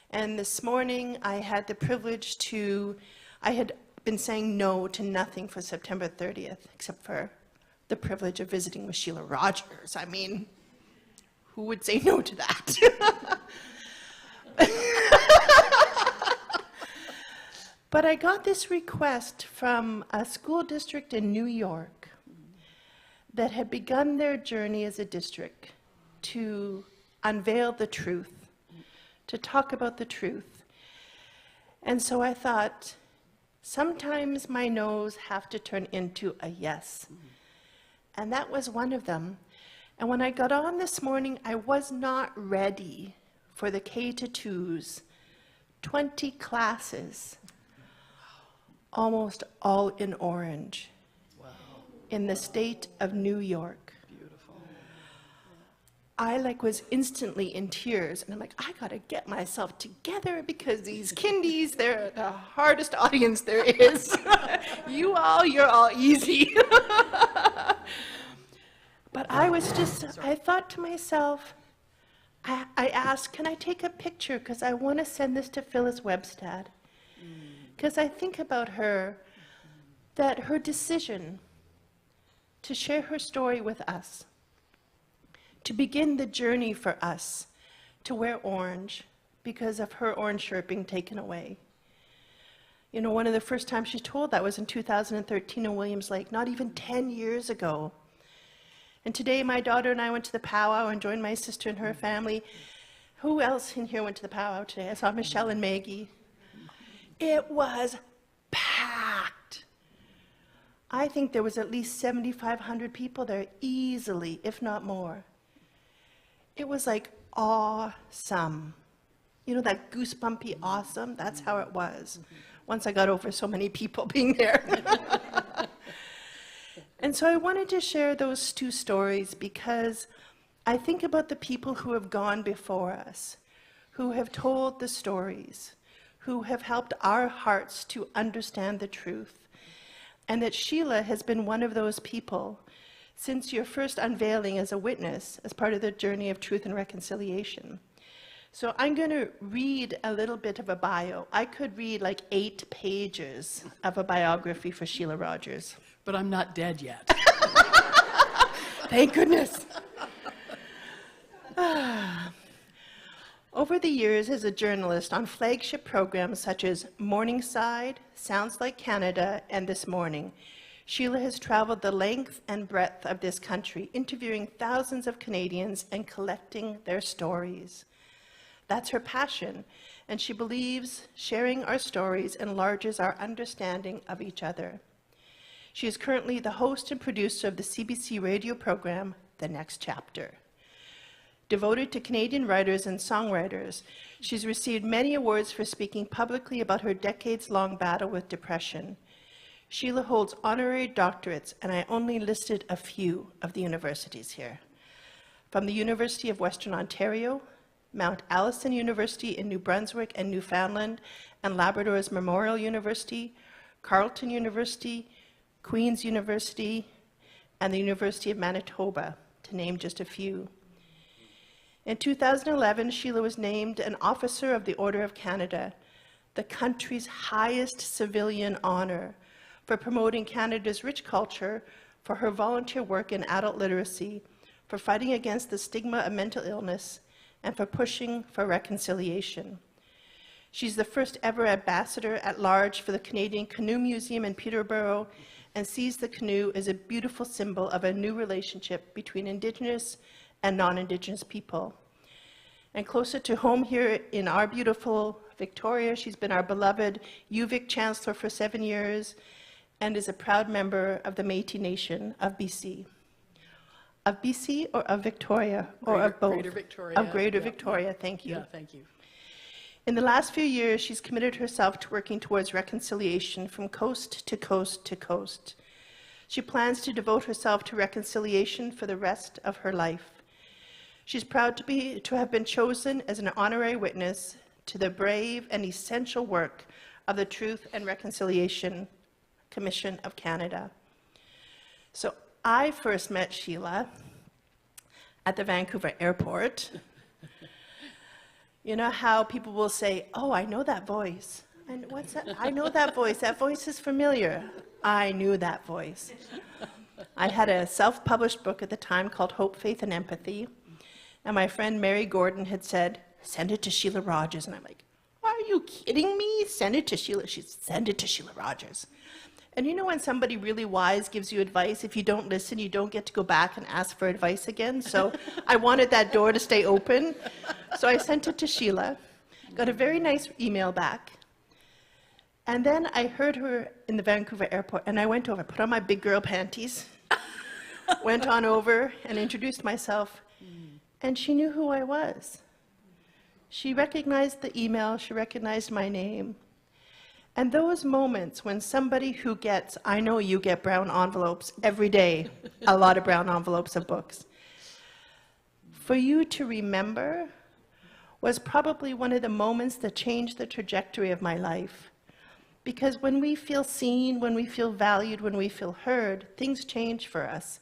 H: And this morning, I had the privilege I had been saying no to nothing for September 30th, except for the privilege of visiting with Sheila Rogers. I mean, who would say no to that? But I got this request from a school district in New York that had begun their journey as a district to unveil the truth, to talk about the truth. And so I thought, sometimes my no's have to turn into a yes. And that was one of them. And when I got on this morning, I was not ready for the K-2s, 20 classes, almost all in orange, in the state of New York. Beautiful. I was instantly in tears, and I'm like, I gotta get myself together because these kindies, they're the hardest audience there is. You're all easy. But I thought to myself, I asked, can I take a picture? Because I want to send this to Phyllis Webstad. Because I think about her, that her decision to share her story with us, to begin the journey for us to wear orange because of her orange shirt being taken away. You know, one of the first times she told that was in 2013 in Williams Lake, not even 10 years ago. And today my daughter and I went to the powwow and joined my sister and her family. Who else in here went to the powwow today? I saw Michelle and Maggie. It was packed. I think there was at least 7,500 people there easily, if not more. It was like awesome. You know, that goosebumpy awesome? That's how it was once I got over so many people being there. And so I wanted to share those two stories because I think about the people who have gone before us, who have told the stories, who have helped our hearts to understand the truth, and that Sheila has been one of those people since your first unveiling as a witness as part of the journey of truth and reconciliation. So I'm going to read a little bit of a bio. I could read like 8 pages of a biography for Sheila Rogers.
I: But I'm not dead yet.
H: Thank goodness. Over the years as a journalist on flagship programs such as Morningside, Sounds Like Canada, and This Morning, Sheila has traveled the length and breadth of this country, interviewing thousands of Canadians and collecting their stories. That's her passion, and she believes sharing our stories enlarges our understanding of each other. She is currently the host and producer of the CBC radio program, The Next Chapter. Devoted to Canadian writers and songwriters, she's received many awards for speaking publicly about her decades-long battle with depression. Sheila holds honorary doctorates, and I only listed a few of the universities here. From the University of Western Ontario, Mount Allison University in New Brunswick and Newfoundland, and Labrador's Memorial University, Carleton University, Queen's University, and the University of Manitoba, to name just a few. In 2011, Sheila was named an Officer of the Order of Canada, the country's highest civilian honor, for promoting Canada's rich culture, for her volunteer work in adult literacy, for fighting against the stigma of mental illness, and for pushing for reconciliation. She's the first ever ambassador at large for the Canadian Canoe Museum in Peterborough, and sees the canoe as a beautiful symbol of a new relationship between Indigenous and non-Indigenous people. And closer to home here in our beautiful Victoria, she's been our beloved UVic Chancellor for 7 years and is a proud member of the Métis Nation of BC. Of BC or of Victoria? Or of both?
I: Greater Victoria.
H: Of Greater
I: Yeah.
H: Victoria, thank you.
I: Yeah, thank you.
H: In the last few years, she's committed herself to working towards reconciliation from coast to coast to coast. She plans to devote herself to reconciliation for the rest of her life. She's proud to have been chosen as an honorary witness to the brave and essential work of the Truth and Reconciliation Commission of Canada. So I first met Sheila at the Vancouver airport. You know how people will say, "Oh, I know that voice." And what's that? I know that voice. That voice is familiar. I knew that voice. I had a self-published book at the time called Hope, Faith, and Empathy. And my friend Mary Gordon had said, "Send it to Sheila Rogers." And I'm like, "Are you kidding me? Send it to Sheila." She said, "Send it to Sheila Rogers." And you know when somebody really wise gives you advice, if you don't listen, you don't get to go back and ask for advice again. So I wanted that door to stay open. So I sent it to Sheila, got a very nice email back. And then I heard her in the Vancouver airport, and I went over, put on my big girl panties, went on over and introduced myself, and she knew who I was. She recognized the email, she recognized my name. And those moments when somebody who gets, I know you get brown envelopes every day, a lot of brown envelopes of books, for you to remember was probably one of the moments that changed the trajectory of my life. Because when we feel seen, when we feel valued, when we feel heard, things change for us.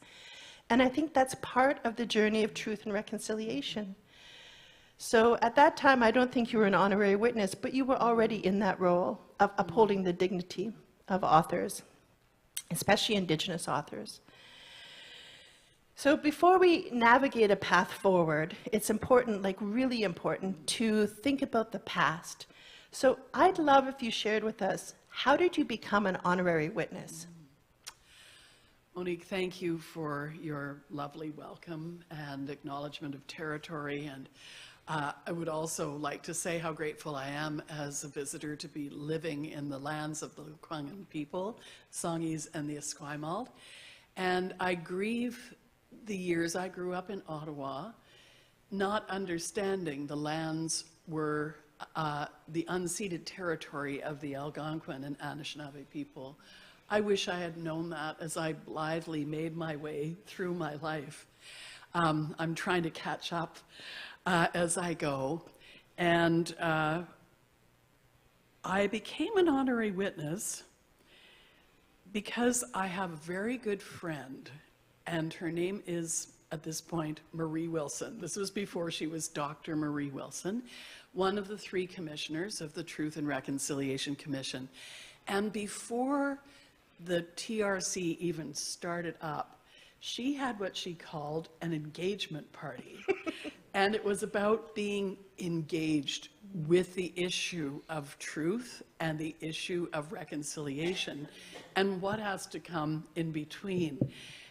H: And I think that's part of the journey of truth and reconciliation. So at that time, I don't think you were an honorary witness, but you were already in that role of upholding the dignity of authors, especially Indigenous authors. So before we navigate a path forward, it's important, like really important, to think about the past. So I'd love if you shared with us, how did you become an honorary witness?
I: Monique, thank you for your lovely welcome and acknowledgement of territory. And I would also like to say how grateful I am as a visitor to be living in the lands of the Lekwungen people, Songhees and the Esquimalt. And I grieve the years I grew up in Ottawa, not understanding the lands were the unceded territory of the Algonquin and Anishinaabe people. I wish I had known that as I blithely made my way through my life. I'm trying to catch up as I go. And I became an honorary witness because I have a very good friend, and her name is, at this point, Marie Wilson. This was before she was Dr. Marie Wilson, one of the 3 commissioners of the Truth and Reconciliation Commission. And before the TRC even started up, she had what she called an engagement party. And it was about being engaged with the issue of truth and the issue of reconciliation and what has to come in between.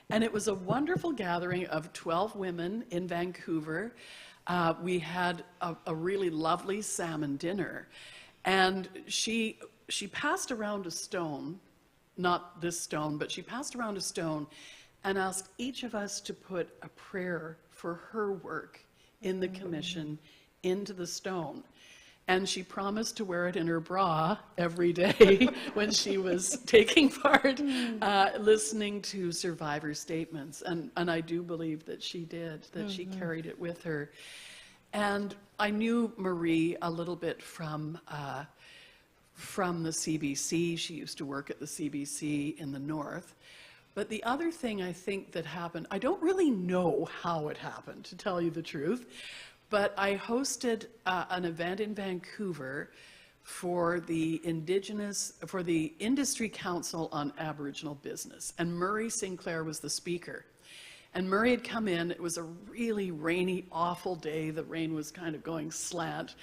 I: And it was a wonderful gathering of 12 women in Vancouver. We had a really lovely salmon dinner. And she passed around a stone, not this stone, but she passed around a stone and asked each of us to put a prayer for her work in the commission into the stone. and she promised to wear it in her bra every day when she was taking part, listening to survivor statements. And I do believe that she did, that she carried it with her. And I knew Marie a little bit from the CBC. She used to work at the CBC in the North. But the other thing I think that happened, I don't really know how it happened, to tell you the truth, but I hosted an event in Vancouver for the Industry Council on Aboriginal Business, and Murray Sinclair was the speaker. And Murray had come in, it was a really rainy, awful day, the rain was kind of going slant,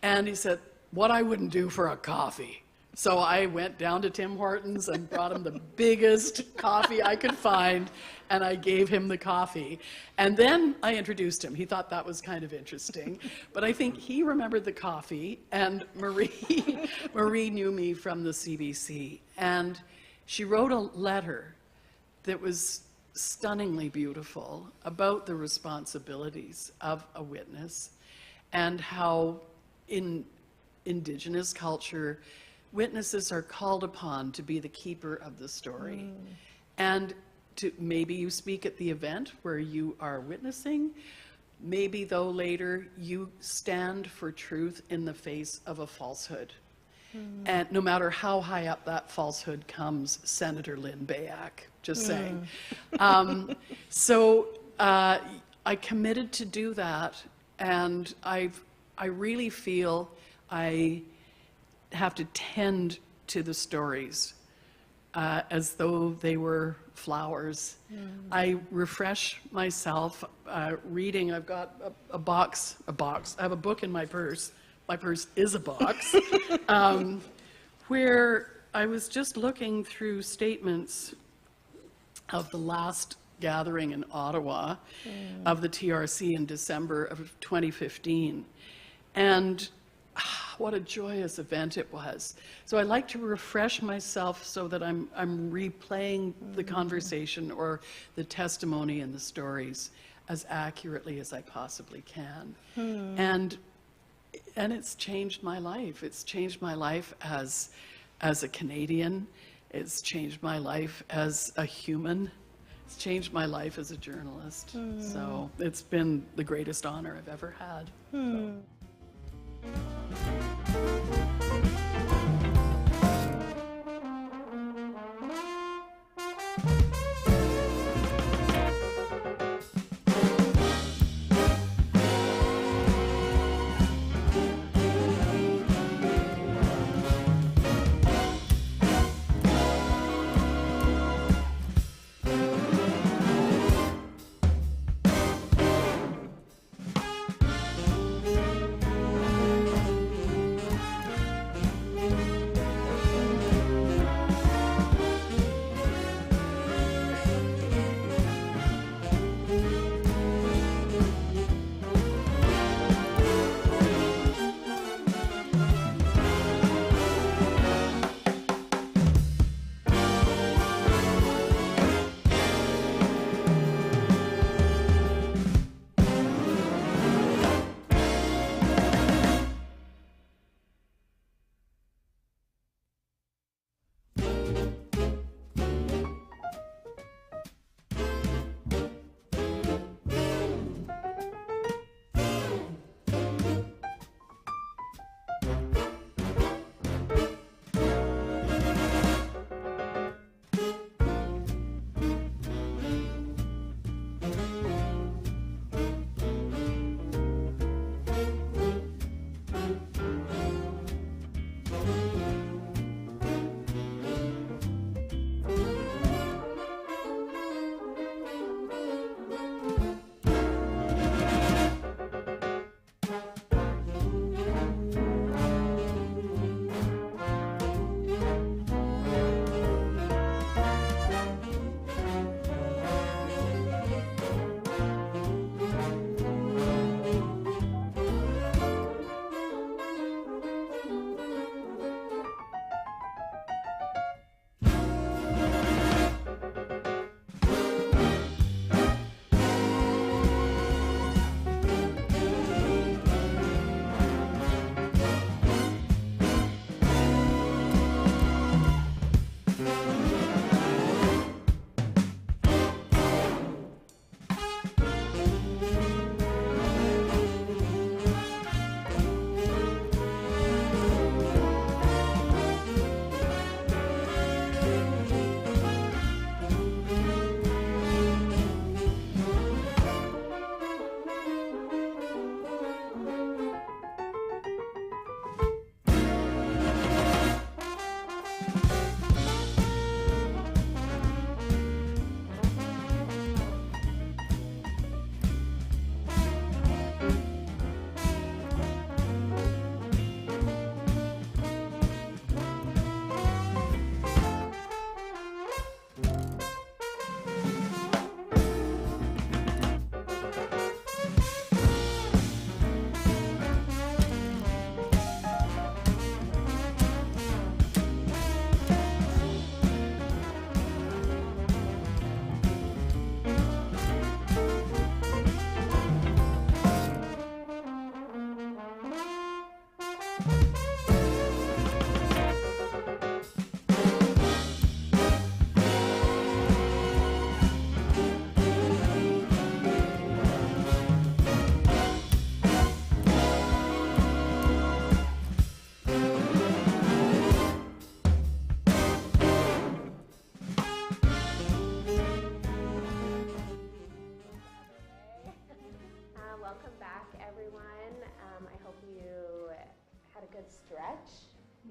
I: and he said, what I wouldn't do for a coffee. So I went down to Tim Hortons and brought him the biggest coffee I could find, and I gave him the coffee. And then I introduced him. He thought that was kind of interesting. But I think he remembered the coffee, and Marie knew me from the CBC. And she wrote a letter that was stunningly beautiful about the responsibilities of a witness and how in Indigenous culture, witnesses are called upon to be the keeper of the story. And maybe you speak at the event where you are witnessing, maybe though later you stand for truth in the face of a falsehood. And no matter how high up that falsehood comes, Senator Lynn Bayak, just saying. So I committed to do that, and I really feel I have to tend to the stories as though they were flowers. I refresh myself reading. I've got a box. I have a book in my purse. My purse is a box, where I was just looking through statements of the last gathering in Ottawa of the TRC in December of 2015. And what a joyous event it was. So I like to refresh myself so that I'm replaying the conversation or the testimony and the stories as accurately as I possibly can. And it's changed my life. It's changed my life as a Canadian. It's changed my life as a human. It's changed my life as a journalist. So it's been the greatest honor I've ever had. So.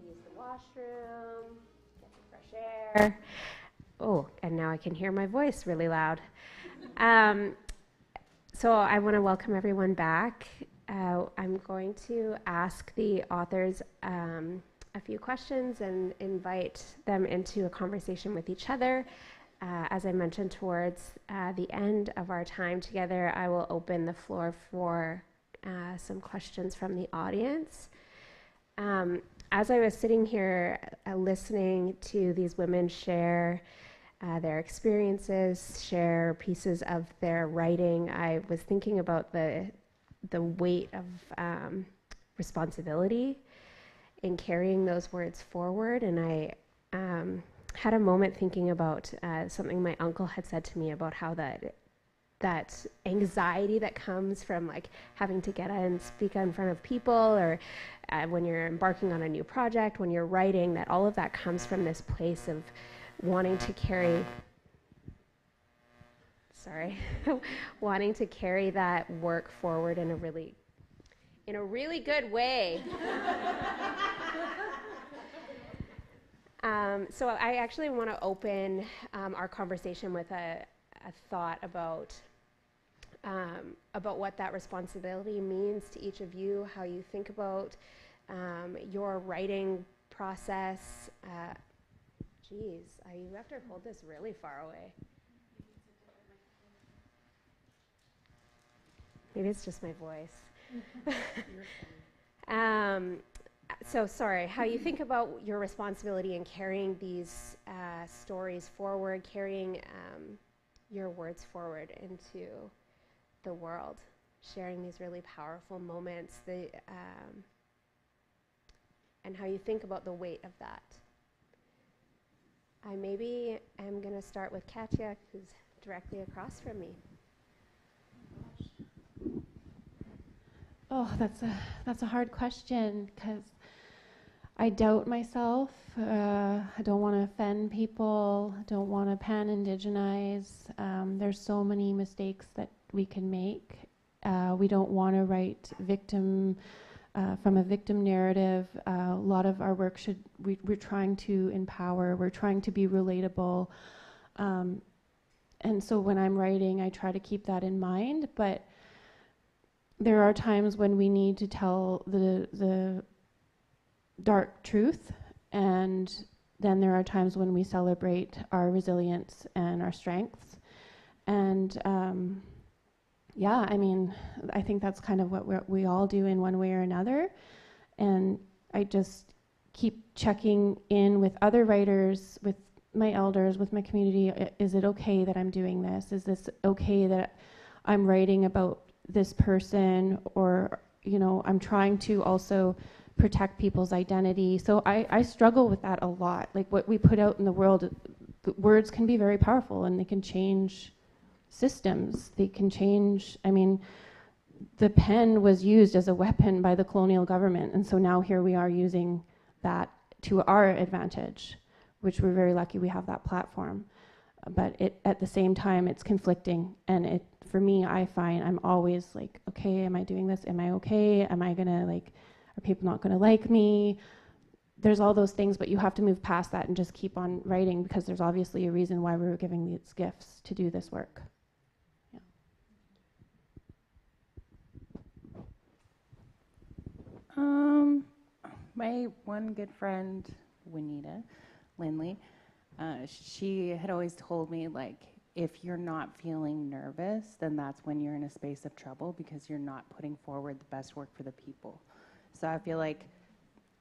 C: use the washroom, get some fresh air. Oh, and now I can hear my voice really loud. So I want to welcome everyone back. I'm going to ask the authors a few questions and invite them into a conversation with each other. As I mentioned, towards the end of our time together, I will open the floor for some questions from the audience. As I was sitting here listening to these women share their experiences, share pieces of their writing, I was thinking about the weight of responsibility in carrying those words forward. And I had a moment thinking about something my uncle had said to me about how that anxiety that comes from like having to get and speak in front of people, or when you're embarking on a new project, when you're writing, that all of that comes from this place of wanting to carry wanting to carry that work forward in a really good way. So I actually want to open our conversation with a thought about what that responsibility means to each of you, how you think about your writing process. You have to hold this really far away. Maybe it's just my voice. So sorry, how you think about your responsibility in carrying these stories forward, carrying your words forward into the world, sharing these really powerful moments, and how you think about the weight of that. I maybe am going to start with Katya, who's directly across from me.
F: Oh, that's a hard question, because I doubt myself. I don't want to offend people. I don't want to pan-indigenize. There's so many mistakes that we can make. We don't want to write victim from a victim narrative. A lot of our work we're trying to empower. We're trying to be relatable. And so when I'm writing, I try to keep that in mind. But there are times when we need to tell the dark truth, and then there are times when we celebrate our resilience and our strengths. And I think that's kind of what we all do in one way or another. And I just keep checking in with other writers, with my elders, with my community. Is it okay that I'm doing this? Is this okay that I'm writing about this person? Or, I'm trying to also protect people's identity. So I struggle with that a lot. Like, what we put out in the world, words can be very powerful, and they can change systems. They can change, the pen was used as a weapon by the colonial government, and so now here we are using that to our advantage, which we're very lucky we have that platform. But at the same time, it's conflicting, and for me, I find I'm always like, okay, am I doing this? Am I okay? Am I gonna are people not gonna like me? There's all those things, but you have to move past that and just keep on writing, because there's obviously a reason why we were giving these gifts to do this work.
E: My one good friend, Juanita Lindley, she had always told me, if you're not feeling nervous, then that's when you're in a space of trouble, because you're not putting forward the best work for the people. So I feel like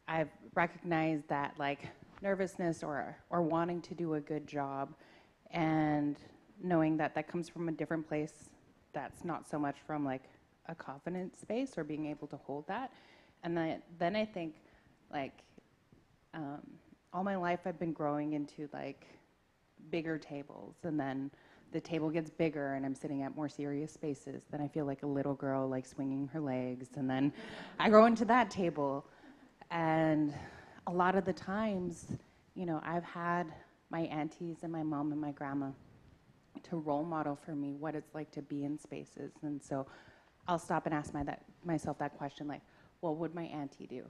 E: I've recognized that, nervousness or wanting to do a good job, and knowing that that comes from a different place, that's not so much from a confident space or being able to hold that. And then I think all my life I've been growing into bigger tables, and then the table gets bigger and I'm sitting at more serious spaces. Then I feel like a little girl swinging her legs, and then I grow into that table. And a lot of the times, I've had my aunties and my mom and my grandma to role model for me what it's like to be in spaces. And so I'll stop and ask myself that question, what would my auntie do?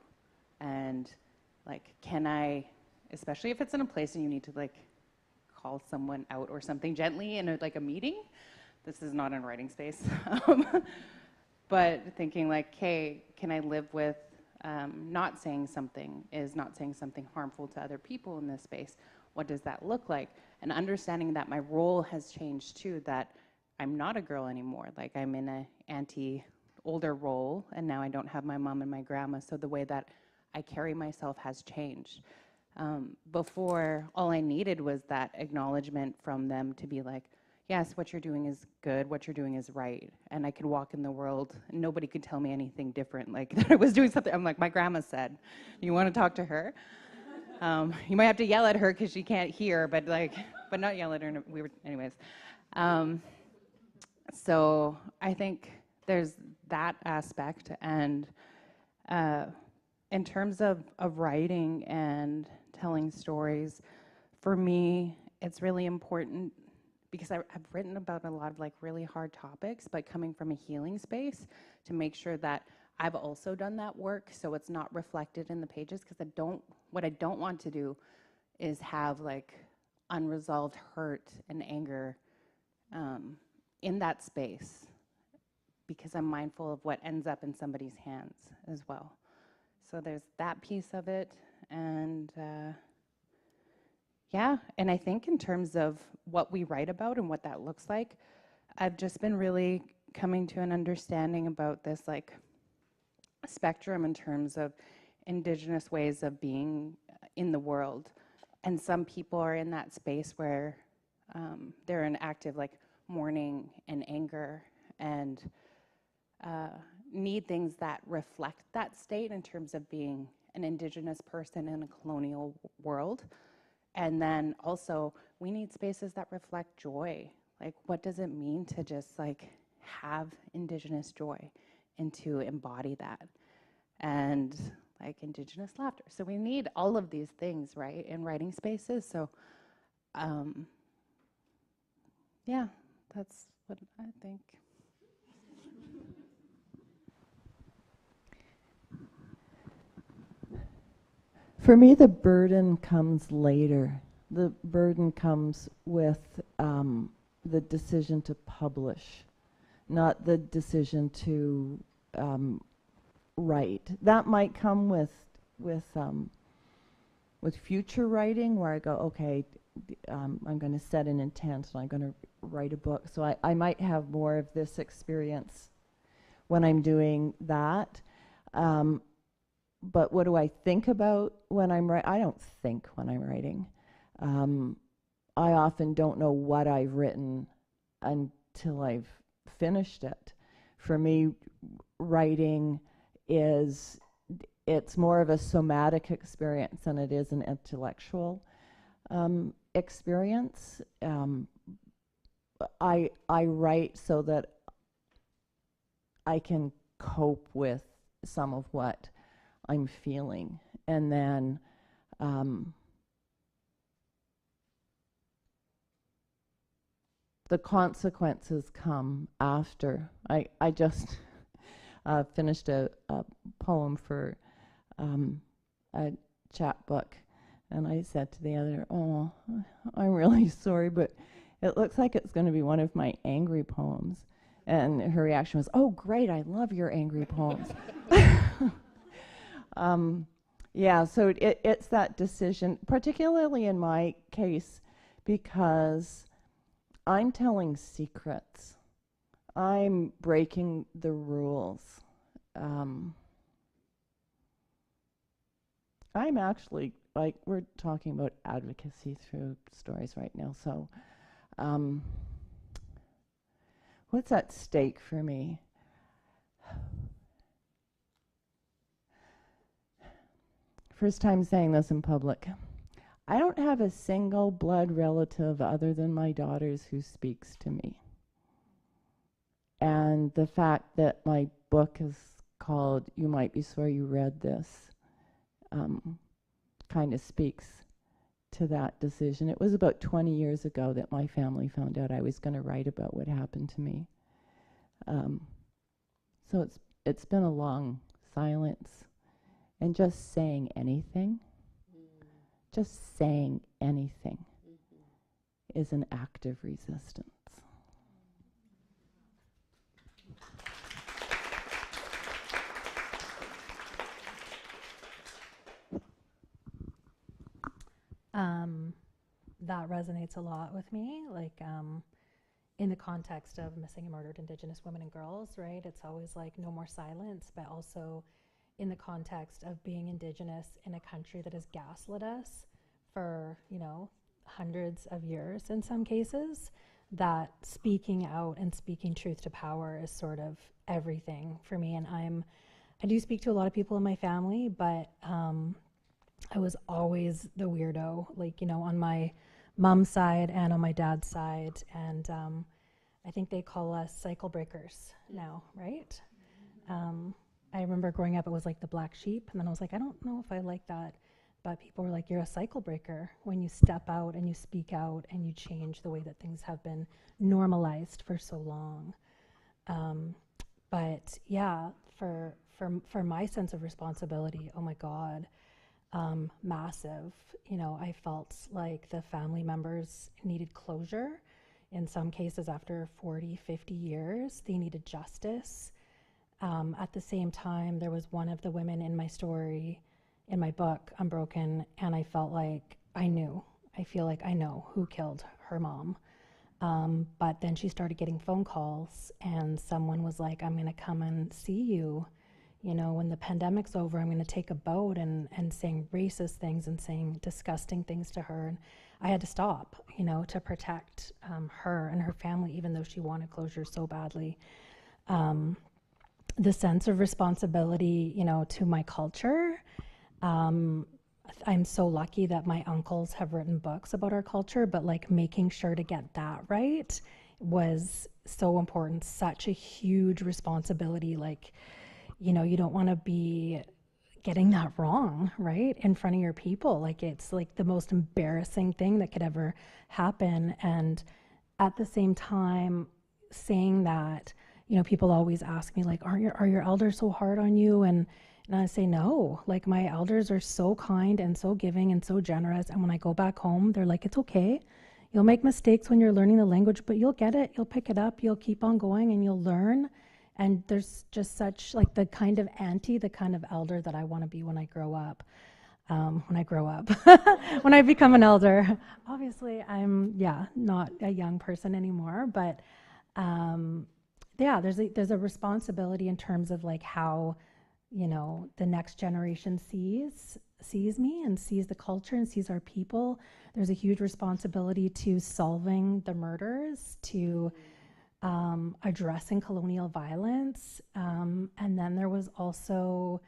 E: And Like, can I, especially if it's in a place and you need to like call someone out or something gently in like a meeting. This is not in a writing space. But thinking like, hey, can I live with not saying something harmful to other people in this space? What does that look like? And understanding that my role has changed too, that I'm not a girl anymore. Like, I'm in a auntie, older role, and now I don't have my mom and my grandma, so the way that I carry myself has changed. Before, all I needed was that acknowledgement from them to be like, yes, what you're doing is good, what you're doing is right. And I could walk in the world, and nobody could tell me anything different, like that I was doing something. I'm like, my grandma said, you want to talk to her? You might have to yell at her because she can't hear, but not yell at her. Anyways. So I think there's that aspect. And in terms of writing and telling stories, for me, it's really important because I've written about a lot of like really hard topics, but coming from a healing space to make sure that I've also done that work so it's not reflected in the pages, because what I don't want to do is have like unresolved hurt and anger in that space, because I'm mindful of what ends up in somebody's hands as well. So there's that piece of it. And yeah, and I think in terms of what we write about and what that looks like, I've just been really coming to an understanding about this like spectrum in terms of Indigenous ways of being in the world. And some people are in that space where they're in active like mourning and anger and need things that reflect that state in terms of being an Indigenous person in a colonial world. And then also, we need spaces that reflect joy. Like, what does it mean to just like have Indigenous joy and to embody that? And like Indigenous laughter. So we need all of these things, right, in writing spaces. So, yeah, that's what I think.
D: For me, the burden comes later. The burden comes with the decision to publish, not the decision to write. That might come with future writing, where I go, okay, I'm going to set an intent and I'm going to write a book. So I might have more of this experience when I'm doing that. But what do I think about when I'm writing? I don't think when I'm writing. I often don't know what I've written until I've finished it. For me, writing it's more of a somatic experience than it is an intellectual experience. I write so that I can cope with some of what I'm feeling, and then the consequences come after. I just finished a poem for a chapbook, and I said to the other, "Oh, I'm really sorry, but it looks like it's going to be one of my angry poems." And her reaction was, "Oh, great! I love your angry poems." Yeah, so it's that decision, particularly in my case, because I'm telling secrets. I'm breaking the rules. I'm actually, like, we're talking about advocacy through stories right now, so what's at stake for me? First time saying this in public. I don't have a single blood relative other than my daughters who speaks to me. And the fact that my book is called You Might Be Sure You Read This kind of speaks to that decision. It was about 20 years ago that my family found out I was going to write about what happened to me. So it's been a long silence. And just saying anything just saying anything is an act of resistance.
G: That resonates a lot with me, like in the context of missing and murdered Indigenous women and girls, right? It's always like no more silence, but also in the context of being Indigenous in a country that has gaslit us for, you know, hundreds of years in some cases, that speaking out and speaking truth to power is sort of everything for me. And I do speak to a lot of people in my family, but I was always the weirdo, like, you know, on my mom's side and on my dad's side. And I think they call us cycle breakers now, right? I remember growing up, it was like the black sheep. And then I was like, I don't know if I like that. But people were like, you're a cycle breaker when you step out and you speak out and you change the way that things have been normalized for so long. But yeah, for my sense of responsibility, oh my God, massive. You know, I felt like the family members needed closure. In some cases, after 40, 50 years, they needed justice. At the same time, there was one of the women in my story, in my book, Unbroken, and I felt like I feel like I know who killed her mom. But then she started getting phone calls, and someone was like, I'm going to come and see you. You know, when the pandemic's over, I'm going to take a boat, and saying racist things and saying disgusting things to her. And I had to stop, you know, to protect her and her family, even though she wanted closure so badly. The sense of responsibility, you know, to my culture. I'm so lucky that my uncles have written books about our culture, but like making sure to get that right was so important, such a huge responsibility. Like, you know, you don't want to be getting that wrong, right, in front of your people. Like, it's like the most embarrassing thing that could ever happen. And at the same time, saying that, you know, people always ask me, like, are your elders so hard on you? And I say, no, like, my elders are so kind and so giving and so generous. And when I go back home, they're like, it's okay. You'll make mistakes when you're learning the language, but you'll get it. You'll pick it up. You'll keep on going and you'll learn. And there's just such like the kind of auntie, the kind of elder that I want to be when I grow up. When I become an elder. Obviously, I'm, not a young person anymore, but there's a responsibility in terms of like how, you know, the next generation sees me and sees the culture and sees our people. There's a huge responsibility to solving the murders, to addressing colonial violence. And then there was also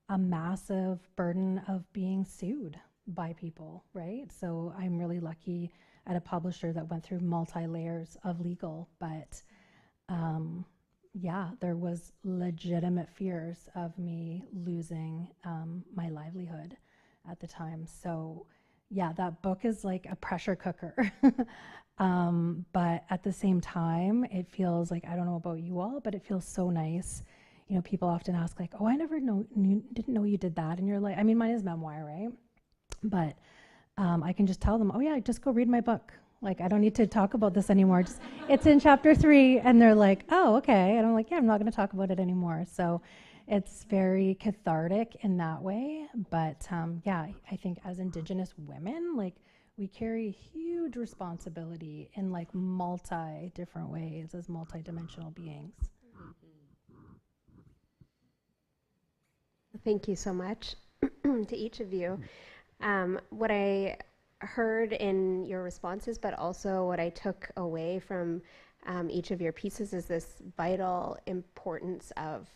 G: a massive burden of being sued by people, right? So I'm really lucky at a publisher that went through multi-layers of legal, but there was legitimate fears of me losing my livelihood at the time. So yeah, that book is like a pressure cooker. But at the same time, it feels like, I don't know about you all, but it feels so nice. You know, people often ask like, oh, I never didn't know you did that. And you're like, I mean, mine is memoir, right? But I can just tell them, oh yeah, just go read my book. Like, I don't need to talk about this anymore. It's in chapter 3. And they're like, oh, okay. And I'm like, yeah, I'm not going to talk about it anymore. So it's very cathartic in that way. But I think as Indigenous women, like, we carry huge responsibility in like different ways as multi-dimensional beings.
C: Thank you so much to each of you. What I heard in your responses, but also what I took away from each of your pieces, is this vital importance of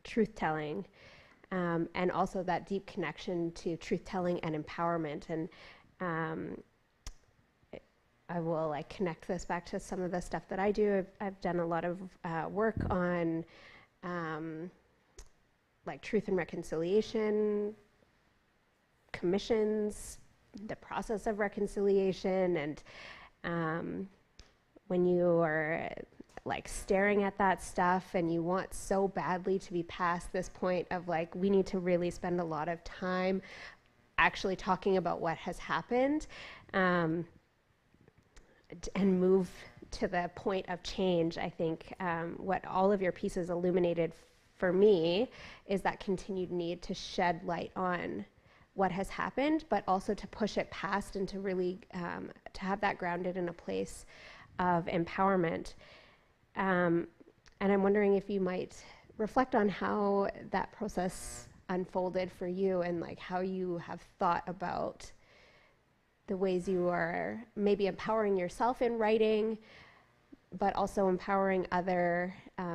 C: truth-telling, and also that deep connection to truth-telling and empowerment. And I will like connect this back to some of the stuff that I do. I've done a lot of work on like truth and reconciliation commissions, the process of reconciliation, and when you are like staring at that stuff and you want so badly to be past this point of like, we need to really spend a lot of time actually talking about what has happened, and move to the point of change. I think what all of your pieces illuminated for me is that continued need to shed light on what has happened, but also to push it past and to really to have that grounded in a place of empowerment. And I'm wondering if you might reflect on how that process unfolded for you, and like how you have thought about the ways you are maybe empowering yourself in writing, but also empowering other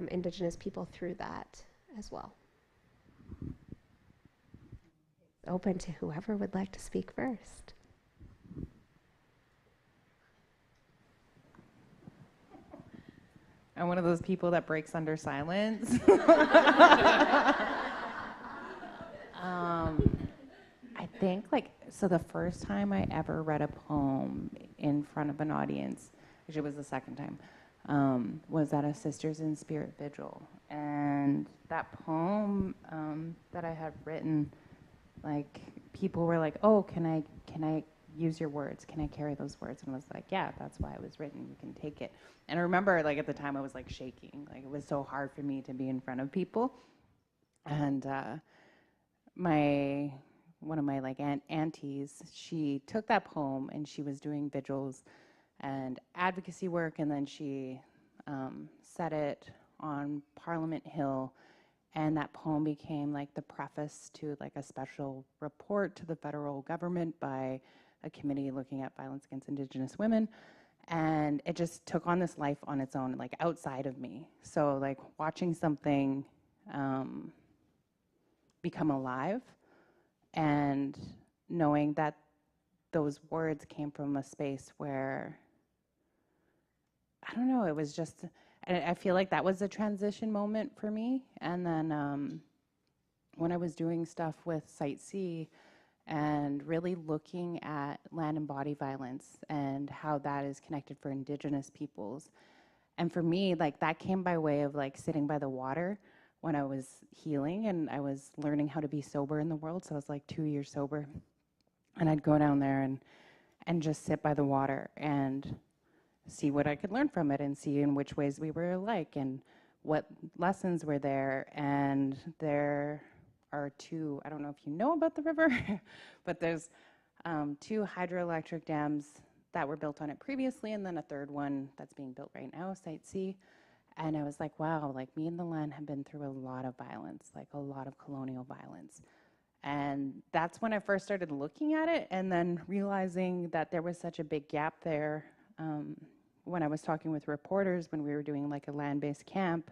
C: Indigenous people through that as well. Open to whoever would like to speak first.
E: I'm one of those people that breaks under silence. I think so the first time I ever read a poem in front of an audience, actually it was the second time, was at a Sisters in Spirit vigil. And that poem that I had written, like, people were like, oh, can I use your words? Can I carry those words? And I was like, yeah, that's why it was written. You can take it. And I remember, like, at the time I was like shaking. Like, it was so hard for me to be in front of people. And one of my like aunties, she took that poem and she was doing vigils and advocacy work, and then she set it on Parliament Hill, and that poem became like the preface to like a special report to the federal government by a committee looking at violence against Indigenous women. And it just took on this life on its own, like outside of me. So like watching something become alive, and knowing that those words came from a space where, I don't know, it was just, I feel like that was a transition moment for me. And then when I was doing stuff with Site C and really looking at land and body violence and how that is connected for Indigenous peoples. And for me, like, that came by way of like sitting by the water when I was healing and I was learning how to be sober in the world. So I was like 2 years sober. And I'd go down there and just sit by the water and see what I could learn from it, and see in which ways we were alike and what lessons were there. And there are two, I don't know if you know about the river, but there's 2 hydroelectric dams that were built on it previously, and then a third one that's being built right now, Site C. And I was like, wow, like, me and the land have been through a lot of violence, like a lot of colonial violence. And that's when I first started looking at it, and then realizing that there was such a big gap there. When I was talking with reporters when we were doing like a land-based camp,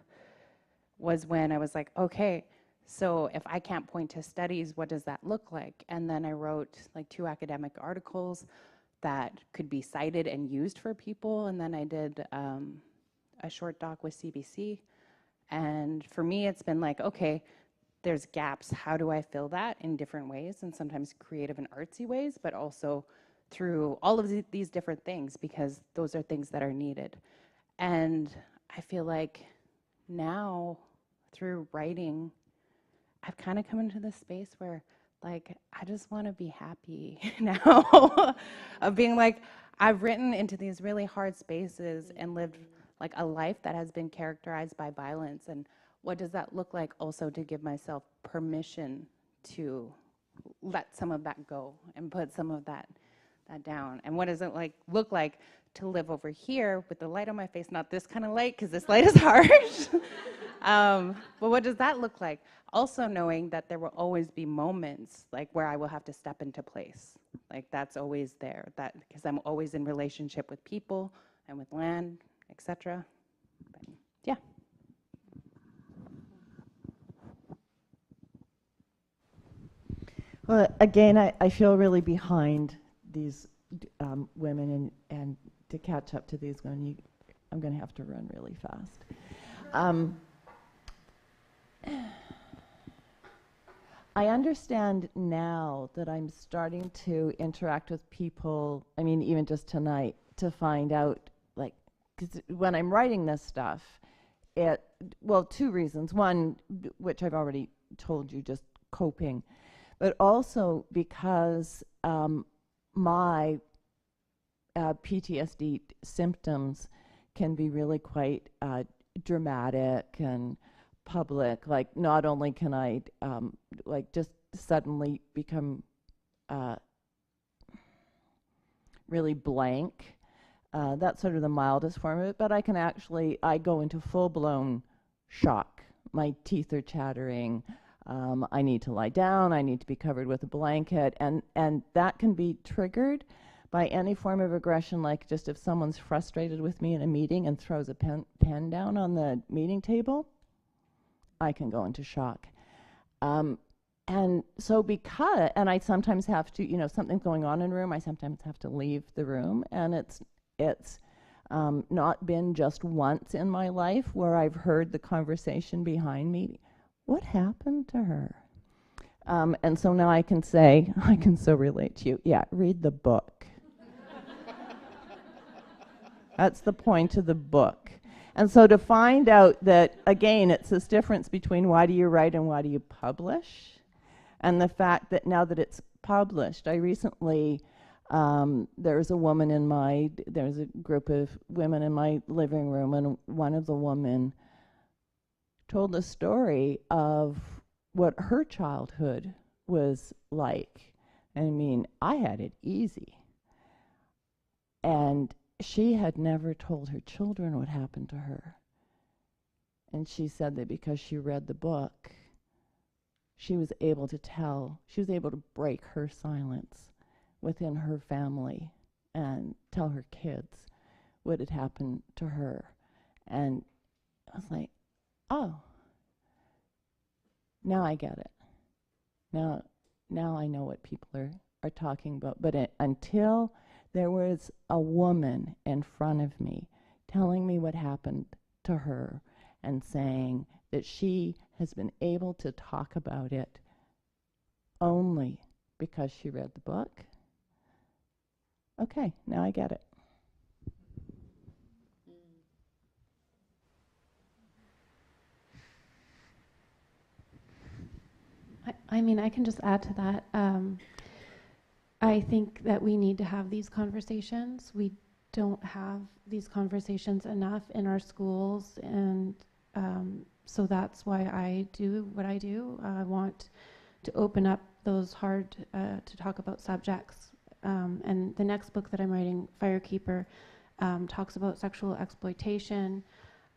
E: was when I was like, okay, so if I can't point to studies, what does that look like? And then I wrote like 2 academic articles that could be cited and used for people. And then I did a short doc with CBC. And for me, it's been like, okay, there's gaps. How do I fill that in different ways? And sometimes creative and artsy ways, but also through all of these different things, because those are things that are needed. And I feel like now, through writing, I've kind of come into this space where, like, I just want to be happy now. Of being like, I've written into these really hard spaces and lived like a life that has been characterized by violence. And what does that look like also to give myself permission to let some of that go and put some of that down? And what does it look like to live over here with the light on my face, not this kind of light, because this light is harsh. But what does that look like? Also knowing that there will always be moments like where I will have to step into place. Like, that's always there, that because I'm always in relationship with people and with land, etc. Yeah.
D: Well, again, I feel really behind these women, and to catch up to these women, I'm going to have to run really fast. I understand now that I'm starting to interact with people, I mean, even just tonight, to find out, like, because when I'm writing this stuff, well, 2 reasons. One, which I've already told you, just coping. but also because my PTSD symptoms can be really quite dramatic and public. Like, not only can I like just suddenly become really blank, that's sort of the mildest form of it, but I go into full-blown shock. My teeth are chattering. I need to lie down. I need to be covered with a blanket, and that can be triggered by any form of aggression, like just if someone's frustrated with me in a meeting and throws a pen down on the meeting table, I can go into shock. And so and I sometimes have to, something's going on in the room, I sometimes have to leave the room, and it's not been just once in my life where I've heard the conversation behind me, what happened to her? And so now I can say, I can so relate to you, yeah, read the book. That's the point of the book. And so to find out that, again, it's this difference between why do you write and why do you publish, and the fact that now that it's published, I recently, there's a group of women in my living room, and one of the women told the story of what her childhood was like. I mean, I had it easy. And she had never told her children what happened to her. And she said that because she read the book, she was able to break her silence within her family and tell her kids what had happened to her. And I was like, oh, now I get it. Now I know what people are talking about. But until there was a woman in front of me telling me what happened to her and saying that she has been able to talk about it only because she read the book. Okay, now I get it.
F: I mean, I can just add to that. I think that we need to have these conversations. We don't have these conversations enough in our schools, and so that's why I do what I do. I want to open up those hard to talk about subjects. And the next book that I'm writing, Firekeeper, talks about sexual exploitation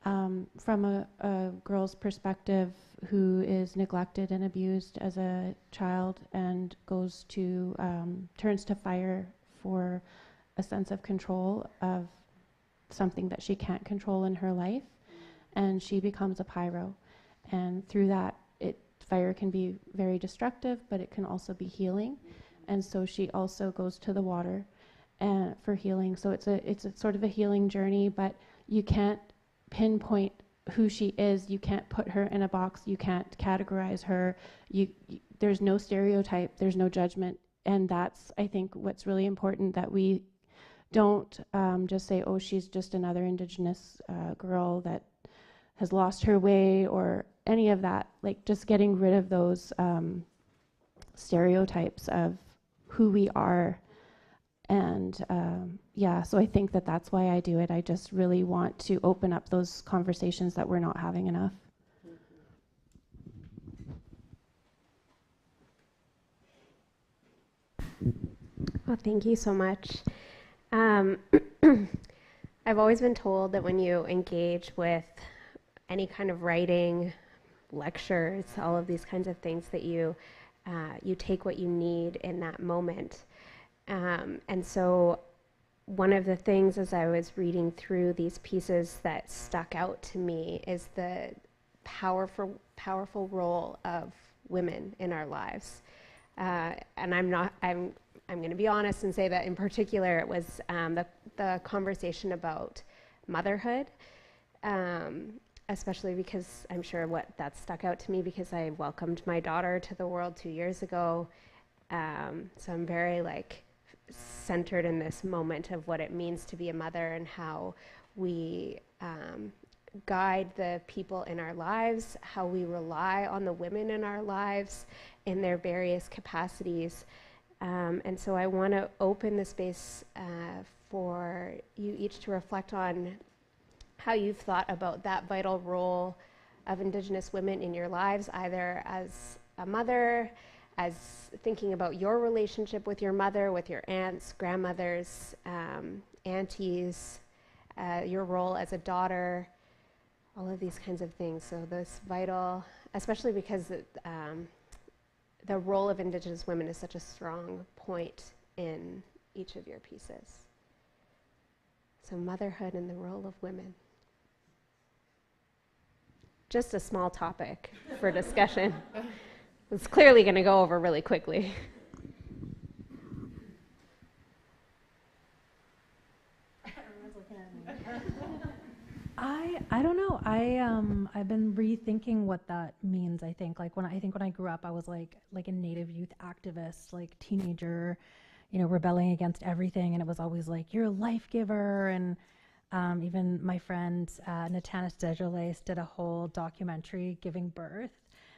F: from a girl's perspective who is neglected and abused as a child and turns to fire for a sense of control of something that she can't control in her life, and she becomes a pyro. And through that, fire can be very destructive, but it can also be healing. And so she also goes to the water for healing. So it's a sort of a healing journey, but you can't pinpoint who she is. You can't put her in a box. You can't categorize her. There's no stereotype. There's no judgment. And that's, I think, what's really important, that we don't just say, oh, she's just another Indigenous girl that has lost her way or any of that. Like, just getting rid of those stereotypes of who we are. And so I think that that's why I do it. I just really want to open up those conversations that we're not having enough.
C: Well, thank you so much. I've always been told that when you engage with any kind of writing, lectures, all of these kinds of things, that you take what you need in that moment. And so one of the things as I was reading through these pieces that stuck out to me is the powerful role of women in our lives. And I'm going to be honest and say that in particular it was the conversation about motherhood, especially because I'm sure that stuck out to me because I welcomed my daughter to the world 2 years ago. So I'm very centered in this moment of what it means to be a mother and how we guide the people in our lives, how we rely on the women in our lives in their various capacities. And so I want to open the space for you each to reflect on how you've thought about that vital role of Indigenous women in your lives, either as a mother, as thinking about your relationship with your mother, with your aunts, grandmothers, aunties, your role as a daughter, all of these kinds of things. So this vital, especially because the role of Indigenous women is such a strong point in each of your pieces. So motherhood and the role of women. Just a small topic for discussion. It's clearly going to go over really quickly.
G: I don't know. I've been rethinking what that means. I think when I grew up, I was like a Native youth activist, like teenager, rebelling against everything, and it was always like you're a life giver. And even my friend Natanis Desjardins did a whole documentary giving birth,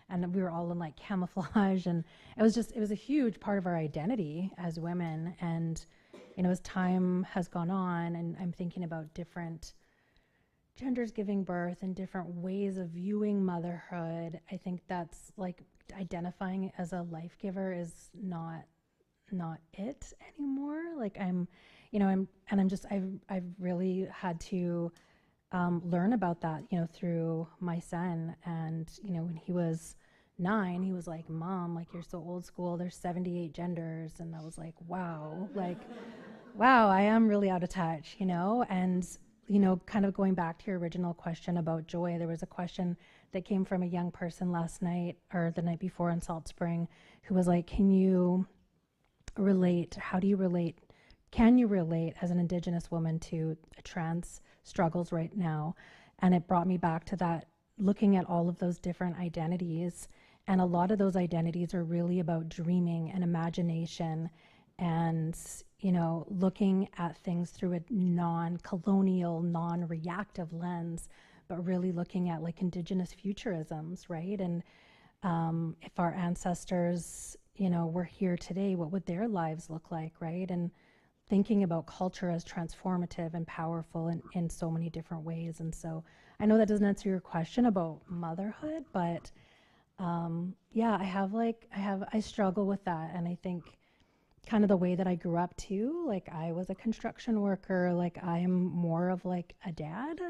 G: and we were all in like camouflage, and it was a huge part of our identity as women. And as time has gone on, and I'm thinking about different genders giving birth and different ways of viewing motherhood, I think that's like identifying as a life giver is not it anymore. Like I've really had to learn about that, through my son. And when he was 9, he was like, "Mom, like you're so old school. There's 78 genders," and I was like, "Wow, like, wow, I am really out of touch," And kind of going back to your original question about joy, there was a question that came from a young person last night or the night before in Salt Spring who was like, can you relate as an Indigenous woman to trans struggles right now? And it brought me back to that, looking at all of those different identities. And a lot of those identities are really about dreaming and imagination and looking at things through a non-colonial, non-reactive lens, but really looking at like Indigenous futurisms, right? And if our ancestors, were here today, what would their lives look like, right? And thinking about culture as transformative and powerful in so many different ways. And so I know that doesn't answer your question about motherhood, but I struggle with that. And I think kind of the way that I grew up too, like I was a construction worker, like I am more of like a dad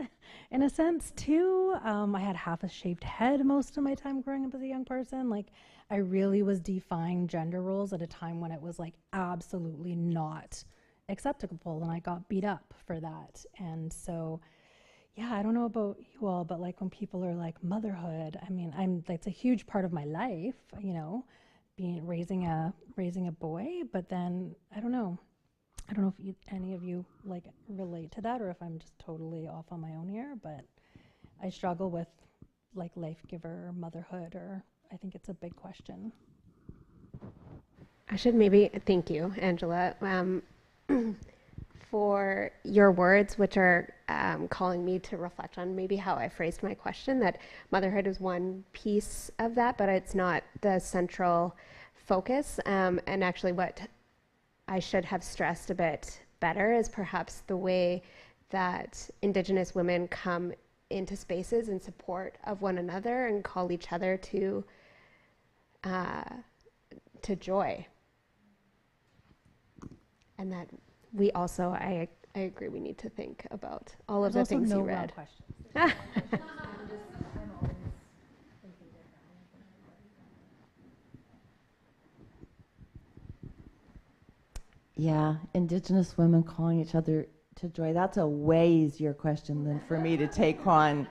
G: in a sense too. I had half a shaved head most of my time growing up as a young person. Like I really was defying gender roles at a time when it was like absolutely not acceptable, and I got beat up for that. And so I don't know about you all, but like when people are like motherhood, I mean, that's a huge part of my life, raising a boy, but then I don't know if any of you like relate to that, or if I'm just totally off on my own here, but I struggle with like life giver or motherhood, or I think it's a big question.
C: I should maybe thank you, Angela, for your words, which are calling me to reflect on maybe how I phrased my question, that motherhood is one piece of that, but it's not the central focus. And actually what I should have stressed a bit better is perhaps the way that Indigenous women come into spaces in support of one another and call each other to joy. And that we also, I agree, we need to think about all of the things you read.
D: Yeah, Indigenous women calling each other to joy. That's a way easier question than for me to take on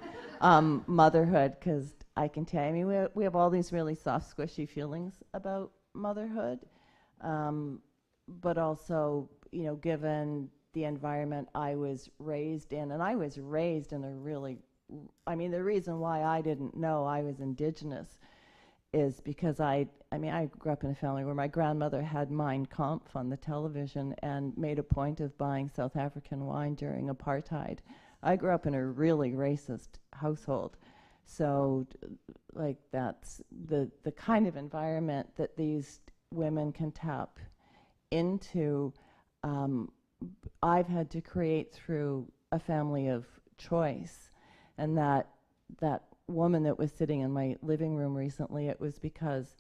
D: motherhood, because I can tell you, I mean, we have all these really soft, squishy feelings about motherhood, but also, given the environment I was raised in, and I was raised in a really, the reason why I didn't know I was Indigenous is because I grew up in a family where my grandmother had Mein Kampf on the television and made a point of buying South African wine during apartheid I grew up in a really racist household. So, like, that's the kind of environment that these women can tap into. I've had to create through a family of choice. And that woman that was sitting in my living room recently, it was because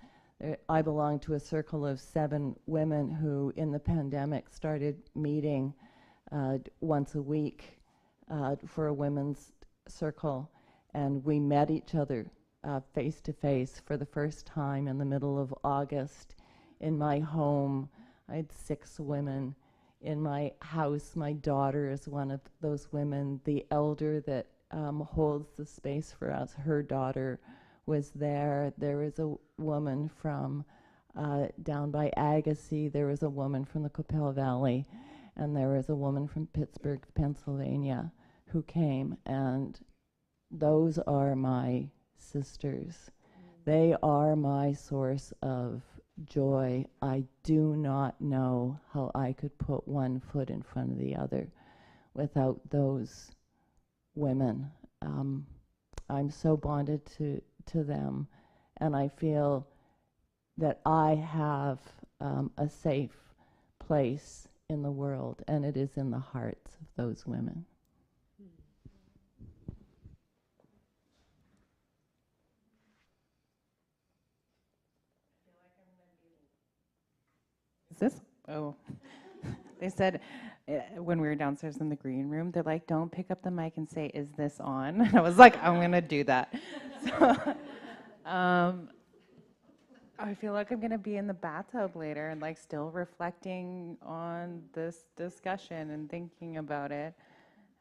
D: I belong to a circle of 7 women who, in the pandemic, started meeting once a week for a women's circle. And we met each other face to face for the first time in the middle of August in my home. I had 6 women in my house. My daughter is one of those women. The elder that holds the space for us, her daughter was there. There was a woman from down by Advocacy. There was a woman from the Coppell Valley. And there was a woman from Pittsburgh, Pennsylvania, who came. And those are my sisters. They are my source of joy. I do not know how I could put one foot in front of the other without those women. I'm so bonded to them, and I feel that I have a safe place in the world, and it is in the hearts of those women.
E: Is this? Oh. They said when we were downstairs in the green room, they're like, don't pick up the mic and say, is this on? And I was like, I'm going to do that. So, I feel like I'm going to be in the bathtub later and like still reflecting on this discussion and thinking about it.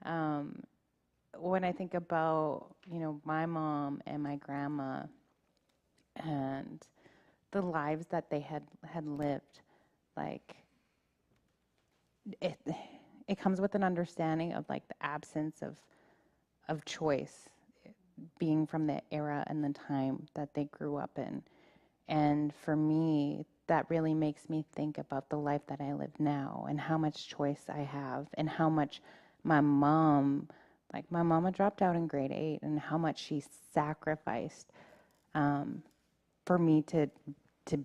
E: When I think about, my mom and my grandma and the lives that they had lived, like, it comes with an understanding of like the absence of choice, being from the era and the time that they grew up in. And for me, that really makes me think about the life that I live now and how much choice I have and how much my mama dropped out in grade 8 and how much she sacrificed for me to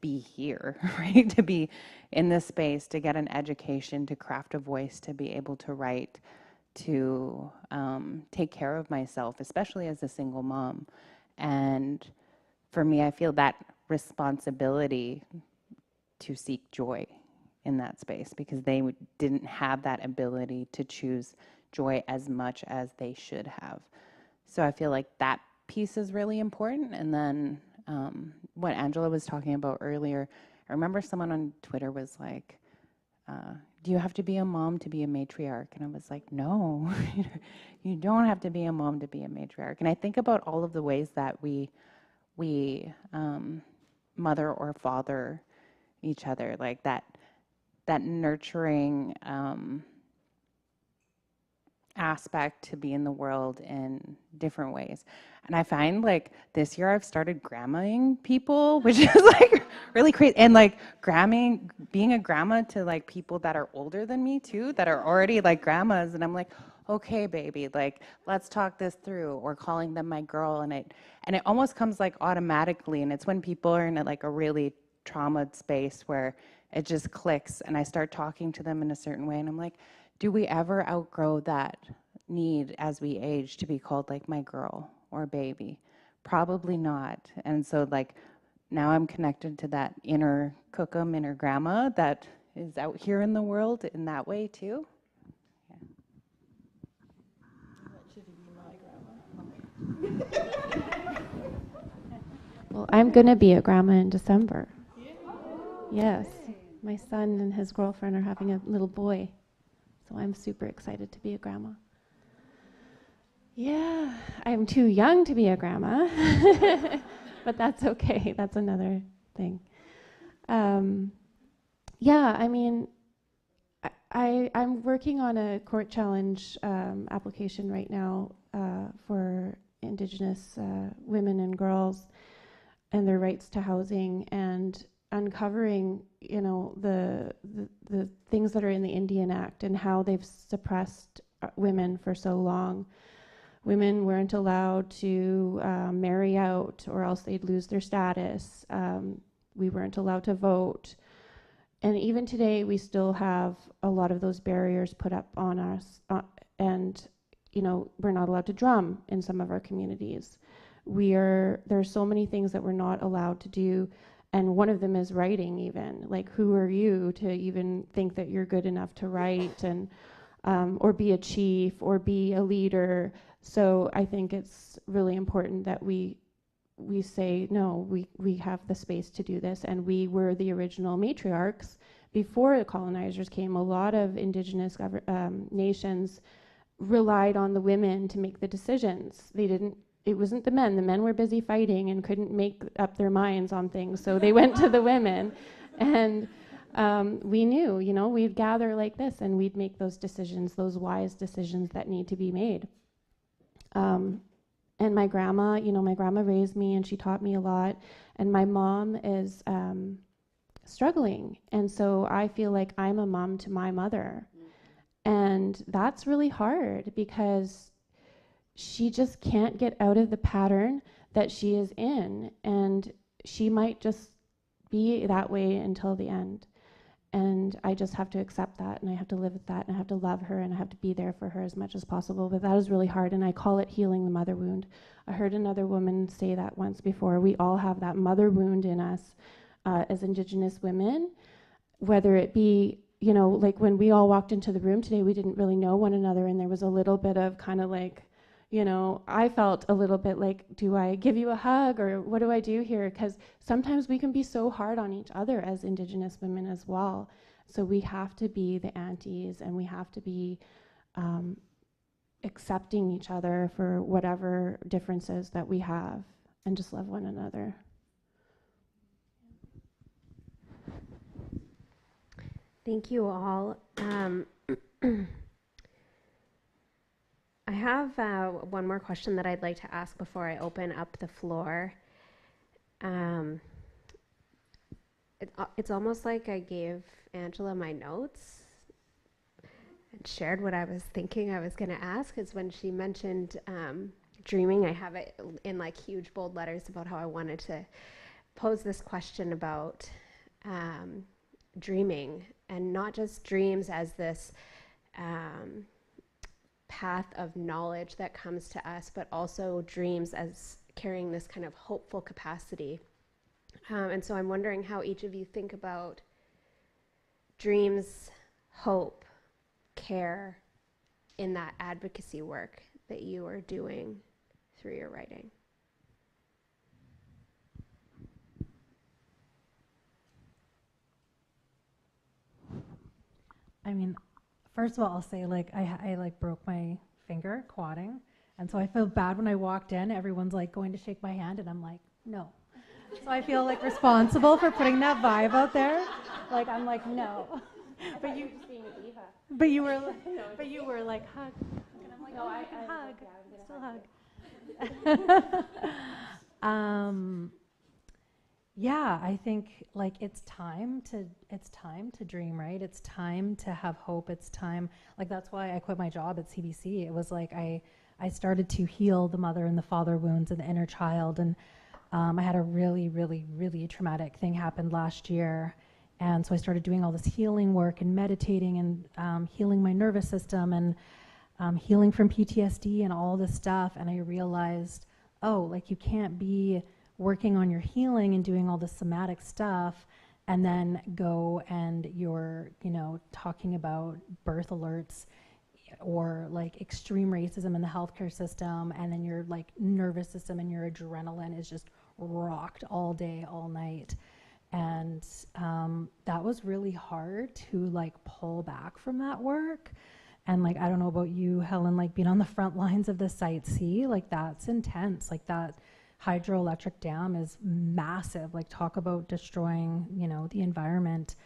E: be here, right? To be in this space, to get an education, to craft a voice, to be able to write, to take care of myself, especially as a single mom. And for me, I feel that responsibility to seek joy in that space because they didn't have that ability to choose joy as much as they should have. So I feel like that piece is really important. And then what Angela was talking about earlier, I remember someone on Twitter was like, do you have to be a mom to be a matriarch? And I was like, no, you don't have to be a mom to be a matriarch. And I think about all of the ways that we mother or father each other, like that nurturing aspect to be in the world in different ways. And I find like this year I've started grandmaing people, which is like really crazy. And like being a grandma to like people that are older than me too, that are already like grandmas. And I'm like, okay, baby, like let's talk this through, or calling them my girl. And it almost comes like automatically. And it's when people are in a really traumatized space where it just clicks and I start talking to them in a certain way. And I'm like, do we ever outgrow that need as we age to be called like my girl or baby? Probably not. And so like now I'm connected to that inner cookum, inner grandma that is out here in the world in that way too. Yeah.
F: That should be my grandma. Well, I'm going to be a grandma in December. Yes. My son and his girlfriend are having a little boy. So I'm super excited to be a grandma. Yeah, I'm too young to be a grandma, but that's okay. That's another thing. Yeah, I mean, I'm working on a court challenge application right now for Indigenous women and girls and their rights to housing, and uncovering, the things that are in the Indian Act and how they've suppressed women for so long. Women weren't allowed to marry out, or else they'd lose their status. We weren't allowed to vote. And even today, we still have a lot of those barriers put up on us. And, you know, we're not allowed to drum in some of our communities. There's so many things that we're not allowed to do. And one of them is writing even. Like, who are you to even think that you're good enough to write and or be a chief or be a leader? So I think it's really important that we say, no, we have the space to do this. And we were the original matriarchs. Before the colonizers came, a lot of Indigenous nations relied on the women to make the decisions. It wasn't the men. The men were busy fighting and couldn't make up their minds on things. So they went to the women. And we knew, you know, we'd gather like this and we'd make those decisions, those wise decisions that need to be made. And my grandma, you know, my grandma raised me and she taught me a lot. And my mom is struggling. And so I feel like I'm a mom to my mother. And that's really hard because she just can't get out of the pattern that she is in. And she might just be that way until the end. And I just have to accept that, and I have to live with that, and I have to love her, and I have to be there for her as much as possible. But that is really hard, and I call it healing the mother wound. I heard another woman say that once before. We all have that mother wound in us as Indigenous women, whether it be, you know, like when we all walked into the room today, we didn't really know one another, and there was a little bit of kind of like, you know, I felt a little bit like, do I give you a hug or what do I do here? Because sometimes we can be so hard on each other as Indigenous women as well. So we have to be the aunties and we have to be accepting each other for whatever differences that we have and just love one another.
C: Thank you all. I have one more question that I'd like to ask before I open up the floor. It's almost like I gave Angela my notes and shared what I was thinking I was going to ask, because when she mentioned dreaming, I have it in like huge bold letters about how I wanted to pose this question about dreaming, and not just dreams as this path of knowledge that comes to us, but also dreams as carrying this kind of hopeful capacity. And so I'm wondering how each of you think about dreams, hope, care in that advocacy work that you are doing through your writing.
G: I mean, first of all, I'll say, like, I like broke my finger quadding, and so I feel bad when I walked in. Everyone's like going to shake my hand, and I'm like, no. So I feel like responsible for putting that vibe out there. Like, I'm like, no. But you just being a diva. But you were like, hug. And I'm like, no, I hug. Still hug. Yeah, I think like it's time to dream, right? It's time to have hope. It's time, like that's why I quit my job at CBC. It was like I started to heal the mother and the father wounds and the inner child, and I had a really, really, really traumatic thing happen last year, and so I started doing all this healing work and meditating and healing my nervous system and healing from PTSD and all this stuff, and I realized, oh, like you can't be working on your healing and doing all the somatic stuff and then go and you're, you know, talking about birth alerts or like extreme racism in the healthcare system, and then your like nervous system and your adrenaline is just rocked all day, all night. And that was really hard to like pull back from that work. And like, I don't know about you, Helen, like being on the front lines of the Site C, like that's intense. Like that hydroelectric dam is massive. Like talk about destroying, you know, the environment.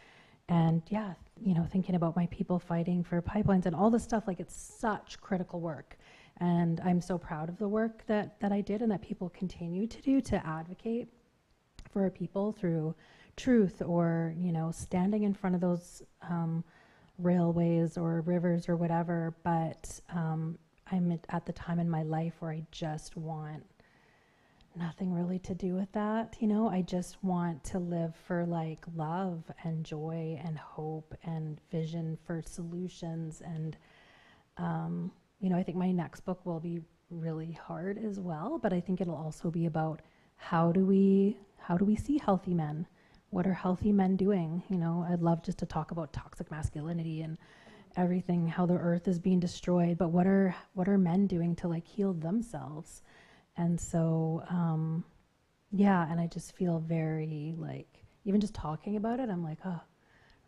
G: And yeah, you know, thinking about my people fighting for pipelines and all this stuff, like it's such critical work. And I'm so proud of the work that I did and that people continue to do to advocate for our people through truth or, you know, standing in front of those railways or rivers or whatever, but I'm at the time in my life where I just want nothing really to do with that. I just want to live for like love and joy and hope and vision for solutions. And I think my next book will be really hard as well, but I think it'll also be about how do we see healthy men? What are healthy men doing? I'd love just to talk about toxic masculinity and everything, how the earth is being destroyed, but what are men doing to like heal themselves? And so, and I just feel very like, even just talking about it, I'm like, oh,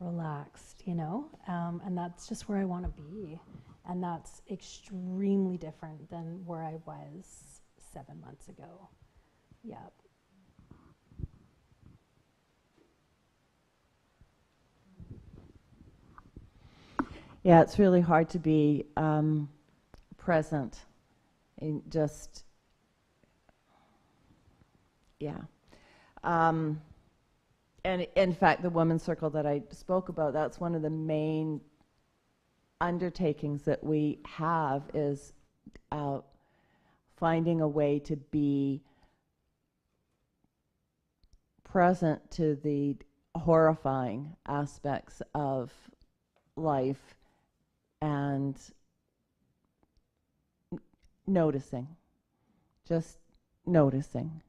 G: relaxed, and that's just where I want to be. And that's extremely different than where I was 7 months ago. Yep.
D: Yeah, it's really hard to be present in just, and in fact, the women's circle that I spoke about, that's one of the main undertakings that we have is finding a way to be present to the horrifying aspects of life and noticing, just noticing,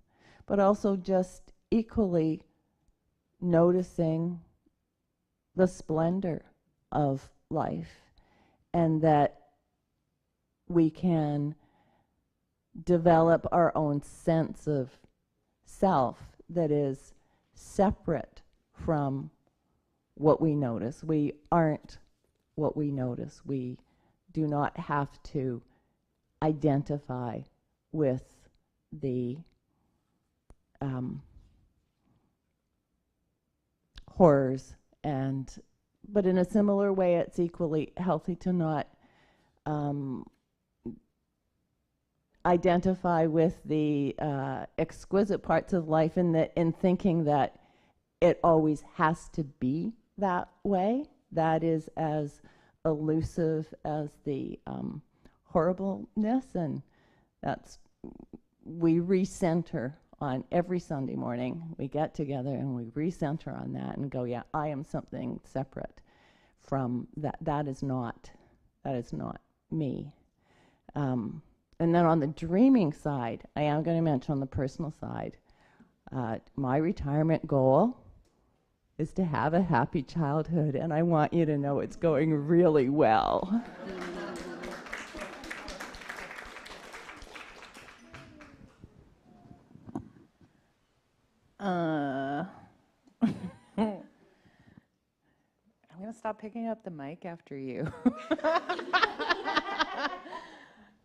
D: but also just equally noticing the splendor of life, and that we can develop our own sense of self that is separate from what we notice. We aren't what we notice. We do not have to identify with the horrors, but in a similar way, it's equally healthy to not identify with the exquisite parts of life in thinking that it always has to be that way. That is as elusive as the horribleness, and we recenter on every Sunday morning. We get together and we recenter on that and go, yeah, I am something separate from that. That is not me. And then on the dreaming side, I am going to mention on the personal side, my retirement goal is to have a happy childhood, and I want you to know it's going really well.
E: I'm going to stop picking up the mic after you.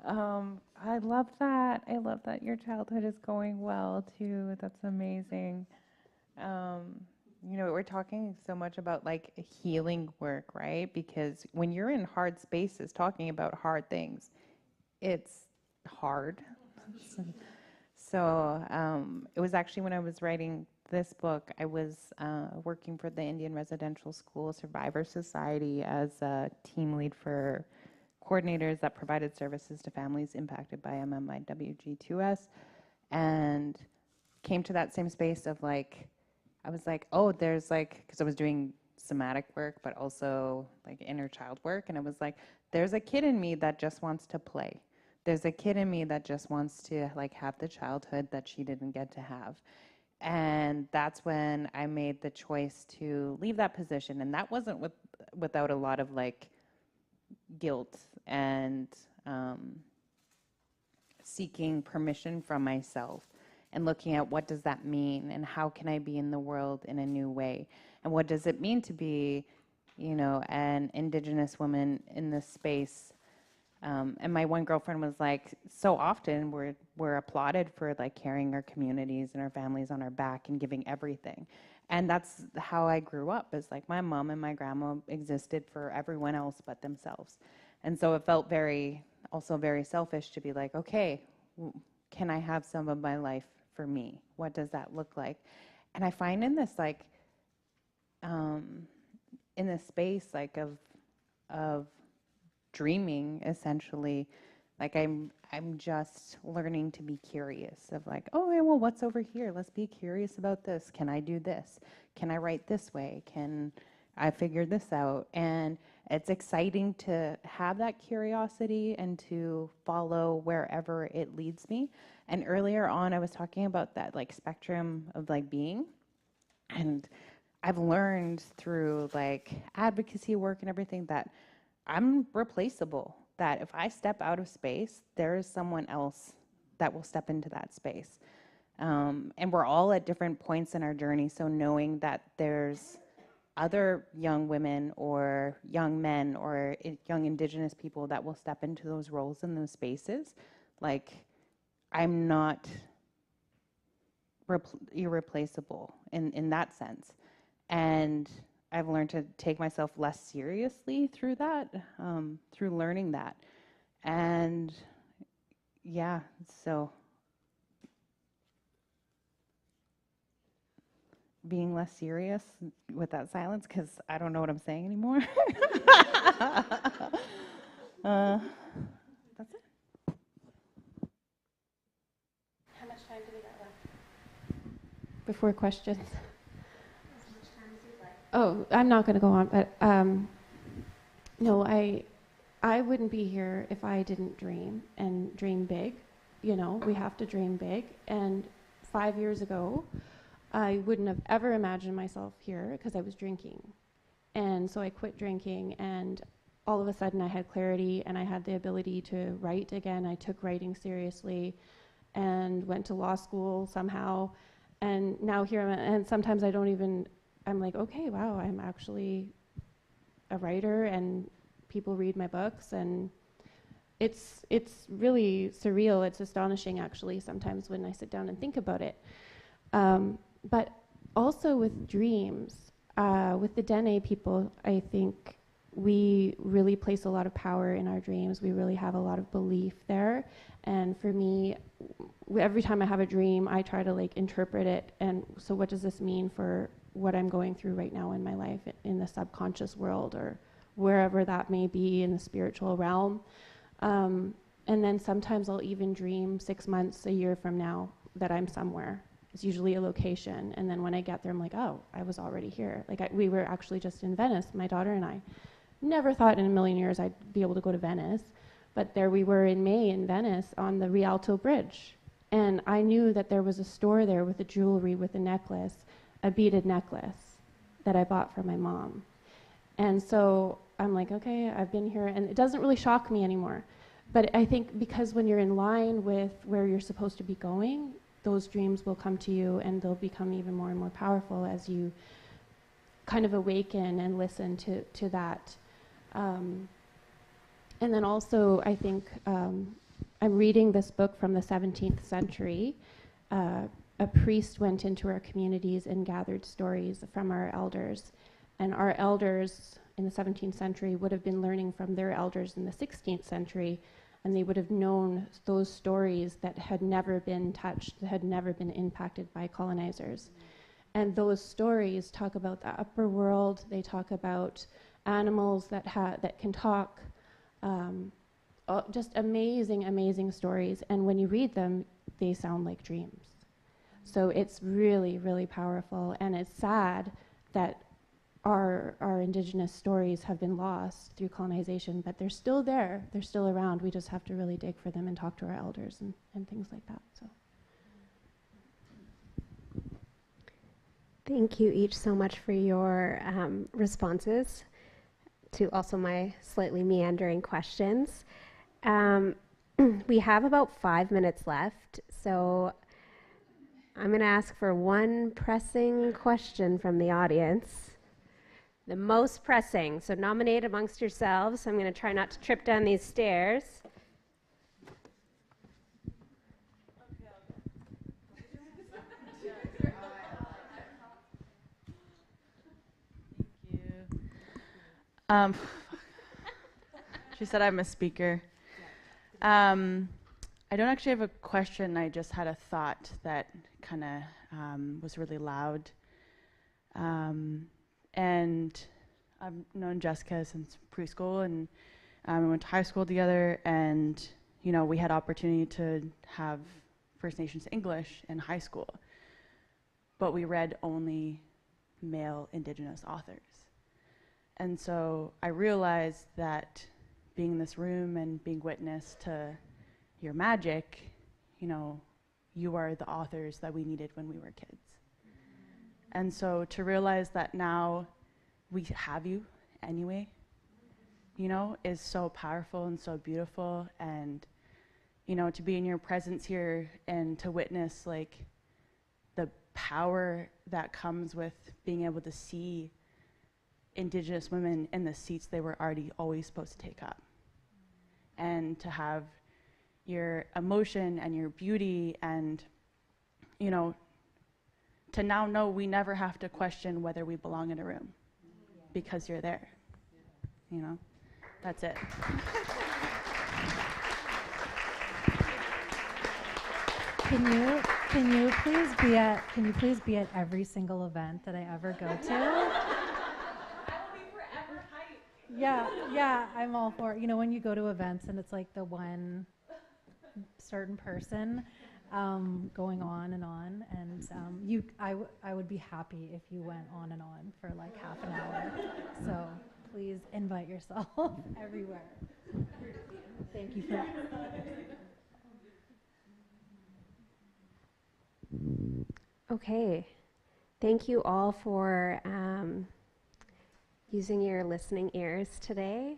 E: I love that. I love that your childhood is going well, too. That's amazing. We're talking so much about like healing work, right? Because when you're in hard spaces talking about hard things, it's hard. So it was actually when I was writing this book, I was working for the Indian Residential School Survivor Society as a team lead for coordinators that provided services to families impacted by MMIWG2S, and came to that same space of like, I was like, oh, there's like, because I was doing somatic work, but also like inner child work, and I was like, there's a kid in me that just wants to play. There's a kid in me that just wants to like have the childhood that she didn't get to have. And that's when I made the choice to leave that position. And that wasn't without a lot of like guilt and seeking permission from myself and looking at what does that mean and how can I be in the world in a new way, and what does it mean to be, an Indigenous woman in this space. And my one girlfriend was like, so often we're applauded for like carrying our communities and our families on our back and giving everything. And that's how I grew up, is like my mom and my grandma existed for everyone else but themselves. And so it felt also very selfish to be like, okay, can I have some of my life for me? What does that look like? And I find in this like, in this space like of of dreaming, essentially. Like I'm just learning to be curious of like, oh, well, what's over here? Let's be curious about this. Can I do this? Can I write this way? Can I figure this out? And it's exciting to have that curiosity and to follow wherever it leads me. And earlier on, I was talking about that like spectrum of like being. And I've learned through like advocacy work and everything that I'm replaceable. That if I step out of space, there is someone else that will step into that space. And we're all at different points in our journey. So knowing that there's other young women or young men or young Indigenous people that will step into those roles in those spaces, like I'm not irreplaceable in that sense. And I've learned to take myself less seriously through that, through learning that. And yeah, so being less serious with that silence, because I don't know what I'm saying anymore. That's it.
F: How much time do we got left? Before questions. Oh, I'm not going to go on, but no, I wouldn't be here if I didn't dream and dream big. You know, we have to dream big. And 5 years ago, I wouldn't have ever imagined myself here because I was drinking. And so I quit drinking, and all of a sudden I had clarity and I had the ability to write again. I took writing seriously and went to law school somehow. And now here and sometimes I don't even, I'm like, okay, wow, I'm actually a writer and people read my books, and it's really surreal. It's astonishing, actually, sometimes when I sit down and think about it. But also with dreams, with the Dene people, I think we really place a lot of power in our dreams. We really have a lot of belief there. And for me, every time I have a dream, I try to like interpret it. And so what does this mean for what I'm going through right now in my life, in the subconscious world or wherever that may be in the spiritual realm. And then sometimes I'll even dream 6 months, a year from now that I'm somewhere. It's usually a location. And then when I get there, I'm like, oh, I was already here. Like we were actually just in Venice, my daughter and I. Never thought in a million years I'd be able to go to Venice. But there we were in May in Venice on the Rialto Bridge. And I knew that there was a store there with a jewelry, with a necklace, a beaded necklace that I bought for my mom. And so I'm like, okay, I've been here. And it doesn't really shock me anymore. But I think because when you're in line with where you're supposed to be going, those dreams will come to you and they'll become even more and more powerful as you kind of awaken and listen to that. And then also, I think I'm reading this book from the 17th century. A priest went into our communities and gathered stories from our elders. And our elders in the 17th century would have been learning from their elders in the 16th century, and they would have known those stories that had never been touched, that had never been impacted by colonizers. And those stories talk about the upper world, they talk about animals that can talk, just amazing, amazing stories. And when you read them, they sound like dreams. So it's really, really powerful, and it's sad that our Indigenous stories have been lost through colonization, but they're still there, they're still around. We just have to really dig for them and talk to our elders and things like that. So.
C: Thank you each so much for your responses to also my slightly meandering questions. We have about 5 minutes left, so I'm going to ask for one pressing question from the audience. The most pressing, so nominate amongst yourselves. I'm going to try not to trip down these stairs.
J: She said I'm a speaker. I don't actually have a question. I just had a thought that kind of was really loud. And I've known Jessica since preschool, and we went to high school together, and we had opportunity to have First Nations English in high school, but we read only male Indigenous authors. And so I realized that being in this room and being witness to your magic, you are the authors that we needed when we were kids. And so to realize that now we have you anyway, is so powerful and so beautiful. And, to be in your presence here and to witness like the power that comes with being able to see Indigenous women in the seats they were already always supposed to take up. And to have your emotion and your beauty and, to now know we never have to question whether we belong in a room because you're there. That's it.
G: Can you please be at every single event that I ever go to?
J: I will be forever hyped.
G: Yeah, I'm all for it. When you go to events and it's like the one certain person going on, and I would be happy if you went on and on for like half an hour. So please invite yourself everywhere. Thank you for.
C: Okay, thank you all for using your listening ears today.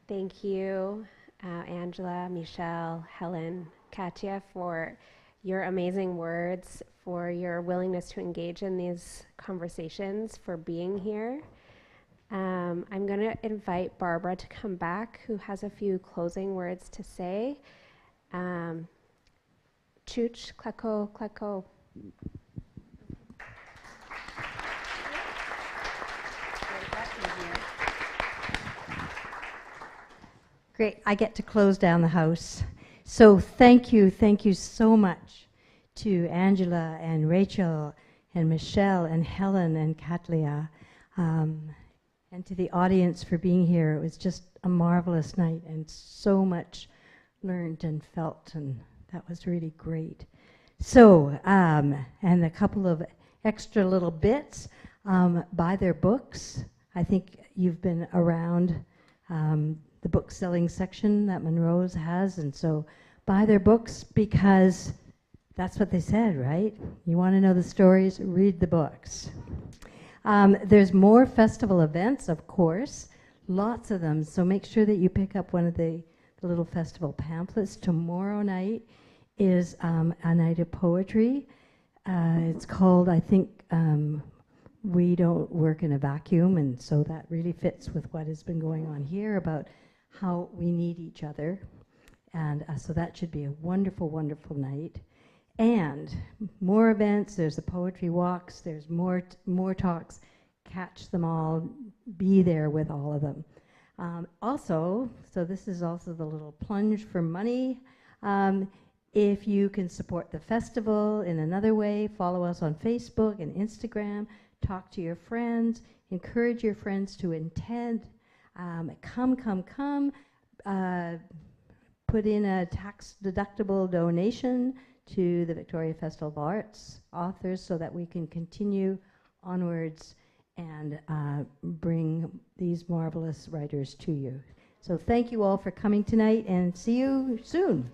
C: Thank you, Angela, Michelle, Helen, Katya, for your amazing words, for your willingness to engage in these conversations, for being here. I'm going to invite Barbara to come back, who has a few closing words to say. Chooch, kleko, kleko.
B: Great, I get to close down the house. So thank you so much to Angela and Rachel and Michelle and Helen and Katlia, and to the audience for being here. It was just a marvelous night and so much learned and felt, and that was really great. So, and a couple of extra little bits. Buy their books. I think you've been around the book selling section that Monroe's has, and so buy their books because that's what they said, right? You want to know the stories, read the books. There's more festival events, of course, lots of them, so make sure that you pick up one of the little festival pamphlets. Tomorrow night is a night of poetry. It's called, I think, We Don't Work in a Vacuum, and so that really fits with what has been going on here about how we need each other. And so that should be a wonderful, wonderful night. And more events, there's the poetry walks, there's more talks. Catch them all, be there with all of them. Also, so this is also the little plunge for money. If you can support the festival in another way, follow us on Facebook and Instagram, talk to your friends, encourage your friends to attend. Come. Put in a tax-deductible donation to the Victoria Festival of Arts authors so that we can continue onwards and bring these marvelous writers to you. So thank you all for coming tonight, and see you soon.